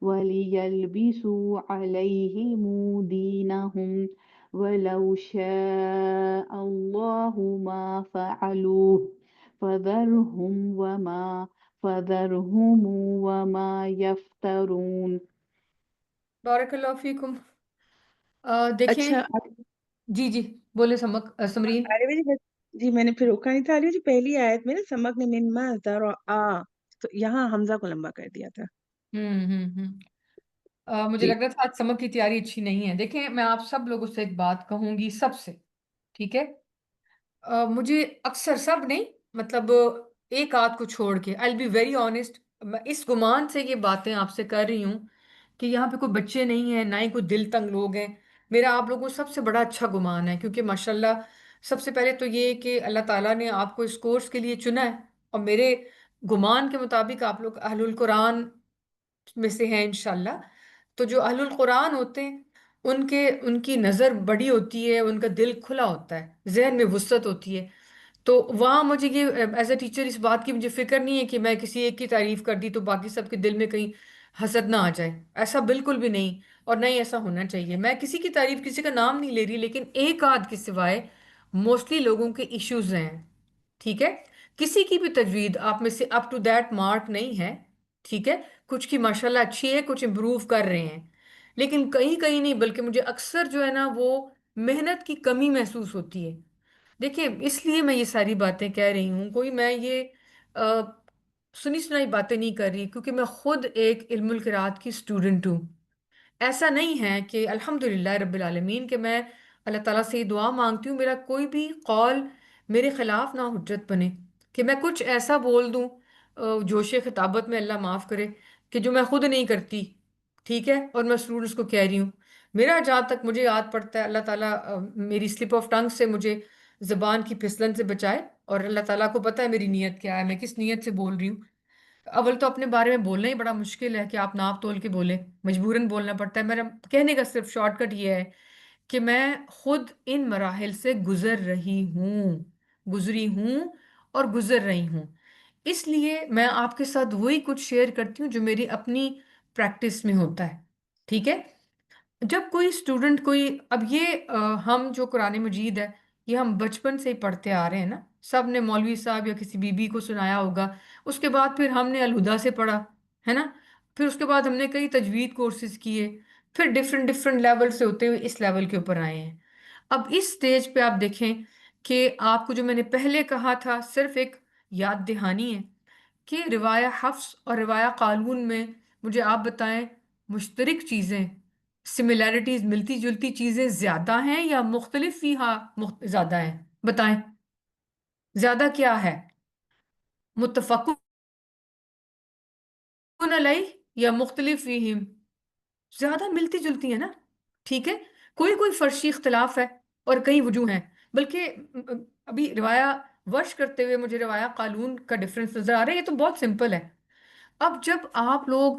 وليلبسوا عليهم دينهم ولو شاء الله ما فعلوه فذرهم وما يفترون. بارک اللہ فیکم. دیکھیں. اچھا جی بولے سمک. سمرین. عارف جی میں نے پھر روکا نہیں تھا. عارف جی پہلی آیت میں نا سمک نے مما ذرا تو یہاں حمزہ کو لمبا کر دیا تھا. مجھے جی لگ رہا تھا آج سمک کی تیاری اچھی نہیں ہے. دیکھیں میں آپ سب لوگوں سے ایک بات کہوں گی، سب سے، ٹھیک ہے؟ مجھے اکثر، سب نہیں، مطلب ایک آدھ کو چھوڑ کے، I'll be very honest، میں اس گمان سے یہ باتیں آپ سے کر رہی ہوں کہ یہاں پہ کوئی بچے نہیں ہیں، نہ ہی کوئی دل تنگ لوگ ہیں. میرا آپ لوگوں کو سب سے بڑا اچھا گمان ہے، کیونکہ ماشاءاللہ سب سے پہلے تو یہ کہ اللہ تعالیٰ نے آپ کو اس کورس کے لیے چنا ہے، اور میرے گمان کے مطابق آپ لوگ اہل القرآن میں سے ہیں انشاءاللہ. تو جو اہل القرآن ہوتے ہیں ان کی نظر بڑی ہوتی ہے، ان کا دل کھلا ہوتا ہے، ذہن میں وسعت ہوتی ہے. تو وہاں مجھے یہ ایز اے ٹیچر اس بات کی مجھے فکر نہیں ہے کہ میں کسی ایک کی تعریف کر دی تو باقی سب کے دل میں کہیں حسد نہ آ جائے. ایسا بالکل بھی نہیں، اور نہ ہی ایسا ہونا چاہیے. میں کسی کی تعریف، کسی کا نام نہیں لے رہی، لیکن ایک آدھ کے سوائے موسٹلی لوگوں کے ایشوز ہیں، ٹھیک ہے؟ کسی کی بھی تجوید آپ میں سے اپ ٹو دیٹ مارک نہیں ہے، ٹھیک ہے؟ کچھ کی ماشاءاللہ اچھی ہے، کچھ امپروو کر رہے ہیں، لیکن کہیں نہیں، بلکہ مجھے اکثر جو ہے نا وہ محنت کی کمی محسوس ہوتی ہے. دیکھیں اس لیے میں یہ ساری باتیں کہہ رہی ہوں، کوئی میں یہ سنی سنائی باتیں نہیں کر رہی، کیونکہ میں خود ایک علم القرآت کی سٹوڈنٹ ہوں. ایسا نہیں ہے کہ الحمدللہ رب العالمین کہ میں اللہ تعالیٰ سے یہ دعا مانگتی ہوں میرا کوئی بھی قول میرے خلاف نہ حجت بنے، کہ میں کچھ ایسا بول دوں جوش خطابت میں، اللہ معاف کرے، کہ جو میں خود نہیں کرتی، ٹھیک ہے؟ اور میں اسٹوڈنٹس کو کہہ رہی ہوں. میرا جہاں تک مجھے یاد پڑتا ہے، اللہ تعالیٰ میری سلپ آف ٹنگ سے، مجھے زبان کی پھسلن سے بچائے، اور اللہ تعالیٰ کو پتہ ہے میری نیت کیا ہے، میں کس نیت سے بول رہی ہوں. اول تو اپنے بارے میں بولنا ہی بڑا مشکل ہے کہ آپ ناپ تول کے بولیں، مجبوراً بولنا پڑتا ہے. میرا کہنے کا صرف شارٹ کٹ یہ ہے کہ میں خود ان مراحل سے گزری ہوں اور گزر رہی ہوں. اس لیے میں آپ کے ساتھ وہی کچھ شیئر کرتی ہوں جو میری اپنی پریکٹس میں ہوتا ہے، ٹھیک ہے؟ جب کوئی اسٹوڈنٹ اب یہ ہم جو قرآن مجید ہے یہ ہم بچپن سے ہی پڑھتے آ رہے ہیں نا، سب نے مولوی صاحب یا کسی بی بی کو سنایا ہوگا، اس کے بعد پھر ہم نے الہدا سے پڑھا ہے نا، پھر اس کے بعد ہم نے کئی تجوید کورسز کیے، پھر ڈفرینٹ لیول سے ہوتے ہوئے اس لیول کے اوپر آئے ہیں. اب اس سٹیج پہ آپ دیکھیں کہ آپ کو جو میں نے پہلے کہا تھا صرف ایک یاد دہانی ہے کہ روایہ حفص اور روایہ قالون میں مجھے آپ بتائیں مشترک چیزیں، سملیرٹیز، ملتی جلتی چیزیں زیادہ ہیں یا مختلف ہی زیادہ ہیں؟ بتائیں زیادہ کیا ہے، متفقن علیہ یا مختلف فیہم؟ زیادہ ملتی جلتی ہے نا، ٹھیک ہے، کوئی کوئی فرشی اختلاف ہے اور کئی وجوہ ہیں، بلکہ ابھی روایہ ورش کرتے ہوئے مجھے روایہ قالون کا ڈفرنس نظر آ رہا ہے، یہ تو بہت سمپل ہے۔ اب جب آپ لوگ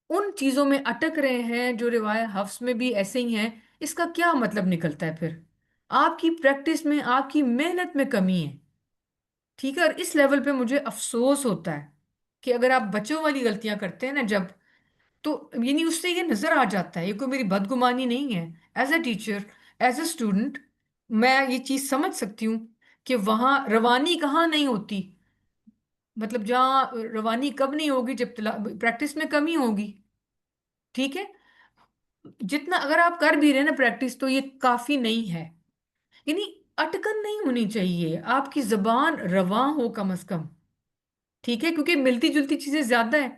ان چیزوں میں اٹک رہے ہیں جو روایہ حفظ میں بھی ایسے ہی ہیں، اس کا کیا مطلب نکلتا ہے؟ پھر آپ کی پریکٹس میں، آپ کی محنت میں کمی ہے، ٹھیک ہے، اور اس لیول پہ مجھے افسوس ہوتا ہے کہ اگر آپ بچوں والی غلطیاں کرتے ہیں نا جب، تو یعنی اس سے یہ نظر آ جاتا ہے، یہ کوئی میری بدگمانی نہیں ہے، as a teacher, as a student میں یہ چیز سمجھ سکتی ہوں کہ وہاں روانی کہاں نہیں ہوتی، مطلب جہاں روانی کب نہیں ہوگی؟ جب پریکٹس میں کمی ہوگی، ٹھیک ہے، جتنا اگر آپ کر بھی رہے نا پریکٹس تو یہ کافی نہیں ہے، یعنی اٹکن نہیں ہونی چاہیے، آپ کی زبان رواں ہو کم از کم، ٹھیک ہے، کیونکہ ملتی جلتی چیزیں زیادہ ہیں۔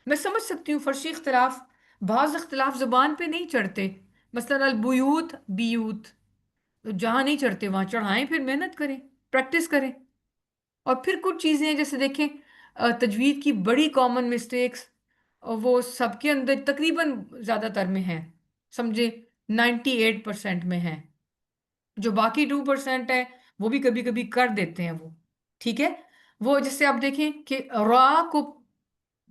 میں سمجھ سکتی ہوں فرشی اختلاف، بعض اختلاف زبان پہ نہیں چڑھتے، مثلا البیوت بیوت، تو جہاں نہیں چڑھتے وہاں چڑھائیں، پھر محنت کریں، پریکٹس کریں۔ اور پھر کچھ چیزیں ہیں جیسے دیکھیں تجوید کی بڑی کامن مسٹیکس، وہ سب کے اندر تقریباً زیادہ تر میں ہیں، سمجھے 98% میں ہیں، جو باقی 2% ہے وہ بھی کبھی کبھی کر دیتے ہیں وہ، ٹھیک ہے، وہ جیسے آپ دیکھیں کہ را کو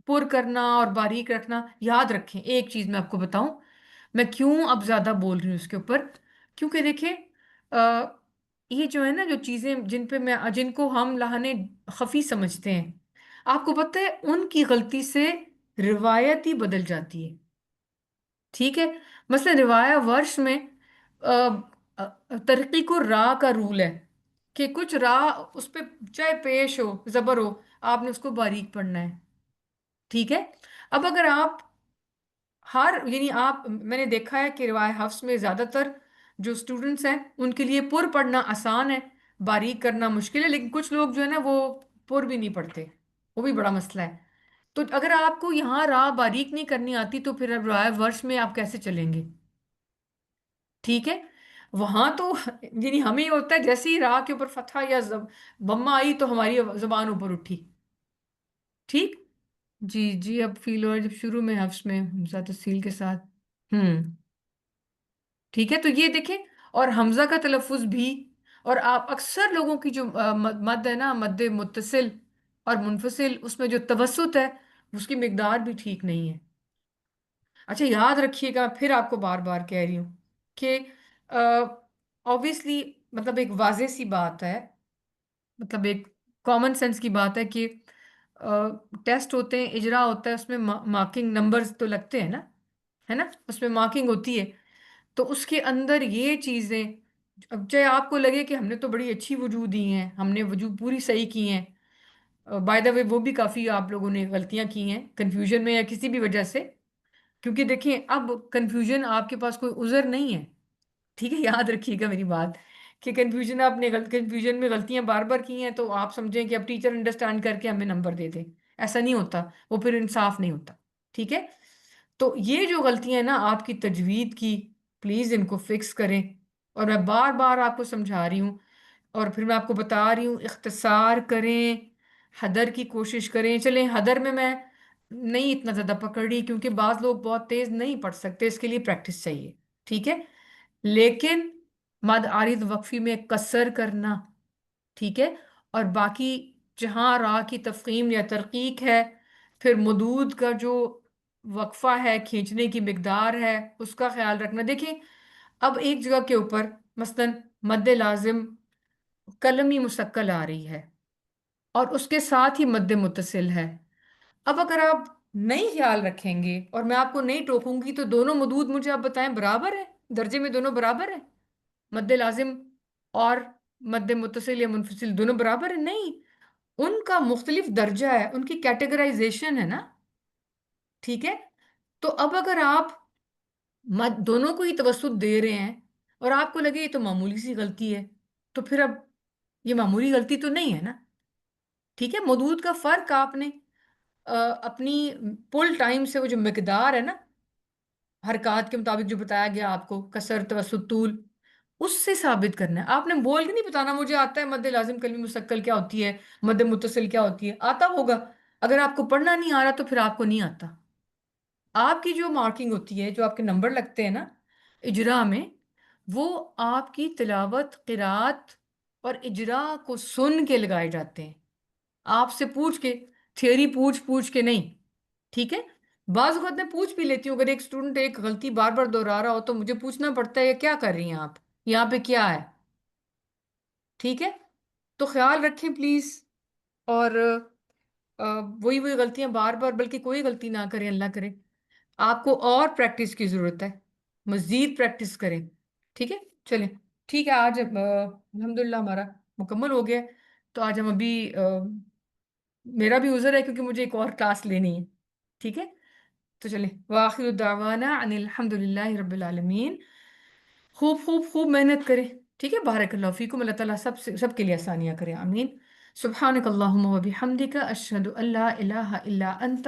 پر کرنا اور باریک رکھنا، یاد رکھیں ایک چیز میں آپ کو بتاؤں، میں کیوں اب زیادہ بول رہی ہوں اس کے اوپر، کیونکہ دیکھیں یہ جو ہے نا جو چیزیں جن کو ہم لہنے خفی سمجھتے ہیں، آپ کو پتہ ہے ان کی غلطی سے روایت ہی بدل جاتی ہے، ٹھیک ہے، مثلا روایہ ورش میں ترقی کو را کا رول ہے کہ کچھ را اس پہ چاہے پیش ہو زبر ہو، آپ نے اس کو باریک پڑھنا ہے، ٹھیک ہے۔ اب اگر آپ یعنی میں نے دیکھا ہے کہ روایہ حفظ میں زیادہ تر جو اسٹوڈنٹس ہیں ان کے لیے پر پڑھنا آسان ہے، باریک کرنا مشکل ہے، لیکن کچھ لوگ جو ہے نا وہ پر بھی نہیں پڑھتے، وہ بھی بڑا مسئلہ ہے۔ تو اگر آپ کو یہاں را باریک نہیں کرنی آتی تو پھر روایہ ورش میں آپ کیسے چلیں گے؟ ٹھیک ہے، وہاں تو یعنی ہمیں یہ ہوتا ہے جیسے ہی را کے اوپر فتحہ یا بمہ آئی تو ہماری زبان اوپر اٹھی، ٹھیک، جی جی، اب فیل ہو رہا ہے جب شروع میں حفظ میں حمزہ تفصیل کے ساتھ، ٹھیک ہے، تو یہ دیکھیں، اور حمزہ کا تلفظ بھی، اور آپ اکثر لوگوں کی جو مد ہے نا، مد متصل اور منفصل، اس میں جو توسط ہے اس کی مقدار بھی ٹھیک نہیں ہے۔ اچھا یاد رکھیے گا، پھر آپ کو بار بار کہہ رہی ہوں کہ obviously مطلب ایک واضح سی بات ہے، مطلب ایک کامن سینس کی بات ہے کہ ٹیسٹ ہوتے ہیں، اجرا ہوتا ہے، اس میں مارکنگ نمبرز تو لگتے ہیں نا، ہے نا، اس میں مارکنگ ہوتی ہے، تو اس کے اندر یہ چیزیں، اب چاہے آپ کو لگے کہ ہم نے تو بڑی اچھی وجوہ دی ہیں، ہم نے وجوہ پوری صحیح کی ہیں، بائی دا وے وہ بھی کافی آپ لوگوں نے غلطیاں کی ہیں کنفیوژن میں یا کسی بھی وجہ سے، کیونکہ دیکھیں اب کنفیوژن آپ کے پاس کوئی عذر نہیں ہے، ٹھیک ہے، یاد رکھیے گا میری بات کہ کنفیوژن میں غلطیاں بار بار کی ہیں تو آپ سمجھیں کہ اب ٹیچر انڈرسٹینڈ کر کے ہمیں نمبر دے دیں، ایسا نہیں ہوتا، وہ پھر انصاف نہیں ہوتا، ٹھیک ہے۔ تو یہ جو غلطیاں ہیں نا آپ کی تجوید کی، پلیز ان کو فکس کریں، اور میں بار بار آپ کو سمجھا رہی ہوں، اور پھر میں آپ کو بتا رہی ہوں اختصار کریں، حدر کی کوشش کریں، چلیں حدر میں نہیں اتنا زیادہ پکڑ رہی کیونکہ بعض لوگ بہت تیز نہیں پڑھ سکتے، اس کے لیے پریکٹس چاہیے، ٹھیک ہے، لیکن مد عارض وقفی میں قصر کرنا، ٹھیک ہے، اور باقی جہاں را کی تفخیم یا ترقیق ہے، پھر مدود کا جو وقفہ ہے، کھینچنے کی مقدار ہے، اس کا خیال رکھنا۔ دیکھیں اب ایک جگہ کے اوپر مثلا مد لازم قلمی مسکل آ رہی ہے اور اس کے ساتھ ہی مد متصل ہے، اب اگر آپ نہیں خیال رکھیں گے اور میں آپ کو نہیں ٹوکوں گی تو دونوں مدود مجھے آپ بتائیں برابر ہے، درجے میں دونوں برابر ہیں؟ مد لازم اور مد متصل یا منفصل دونوں برابر ہیں؟ نہیں، ان کا مختلف درجہ ہے، ان کی کیٹیگرائزیشن ہے نا، ٹھیک ہے۔ تو اب اگر آپ دونوں کو ہی توسط دے رہے ہیں اور آپ کو لگے یہ تو معمولی سی غلطی ہے، تو پھر اب یہ معمولی غلطی تو نہیں ہے نا، ٹھیک ہے، مدود کا فرق آپ نے اپنی پل ٹائم سے وہ جو مقدار ہے نا حرکات کے مطابق جو بتایا گیا آپ کو، کسر توسط طول، اس سے ثابت کرنا ہے. آپ نے بول کے نہیں بتانا مجھے آتا ہے مد لازم کلمی مستقل کیا ہوتی ہے، مد متصل کیا ہوتی ہے. آتا ہوگا، اگر آپ کو پڑھنا نہیں آ رہا تو پھر آپ کو نہیں آتا. آپ کی جو مارکنگ ہوتی ہے، جو آپ کے نمبر لگتے ہیں نا اجرا میں، وہ آپ کی تلاوت، قرات اور اجرا کو سن کے لگائے جاتے ہیں، آپ سے پوچھ کے، تھیوری پوچھ کے نہیں. ٹھیک ہے، بعض اوقات میں پوچھ بھی لیتی ہوں، اگر ایک اسٹوڈنٹ ایک غلطی بار بار دہرا رہا ہو تو مجھے پوچھنا پڑتا ہے یہ کیا کر رہی ہیں آپ، یہاں پہ کیا ہے. ٹھیک ہے، تو خیال رکھیں پلیز. اور وہی غلطیاں بار بار، بلکہ کوئی غلطی نہ کریں، اللہ کرے. آپ کو اور پریکٹس کی ضرورت ہے، مزید پریکٹس کریں. ٹھیک ہے، چلیں ٹھیک ہے. آج الحمدللہ ہمارا مکمل ہو گیا. تو آج ہم ابھی میرا بھی عذر ہے کیونکہ مجھے ایک اور کلاس لینی ہے. ٹھیک ہے، تو چلیں، وآخر دعوانا ان الحمدللہ رب العالمین. خوب خوب خوب محنت کریں. ٹھیک ہے، بارک اللہ فیکم. اللہ تعالیٰ سب کے لیے آسانیاں کریں، آمین. سبحانک اللہم و بحمدک، اشہد ان لا الہ الا انت،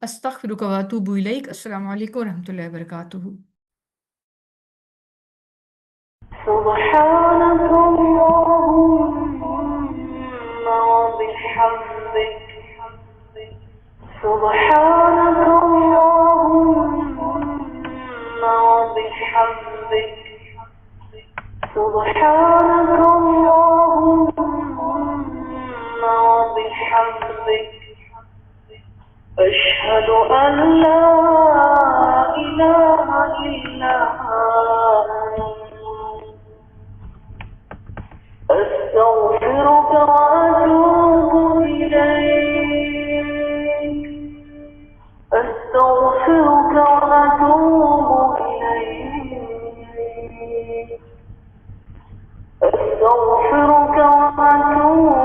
استغفرک و اتوب الیک. السلام علیکم و رحمۃ اللہ وبرکاتہ. سبحانك اللهم وبحمدك سبحانك اللهم وبحمدك سبحانك اللهم وبحمدك أشهد أن لا إله إلا أنت أستغفرك وأتوب إليك أستغفرك وأتوب إليك أستغفرك وأتوب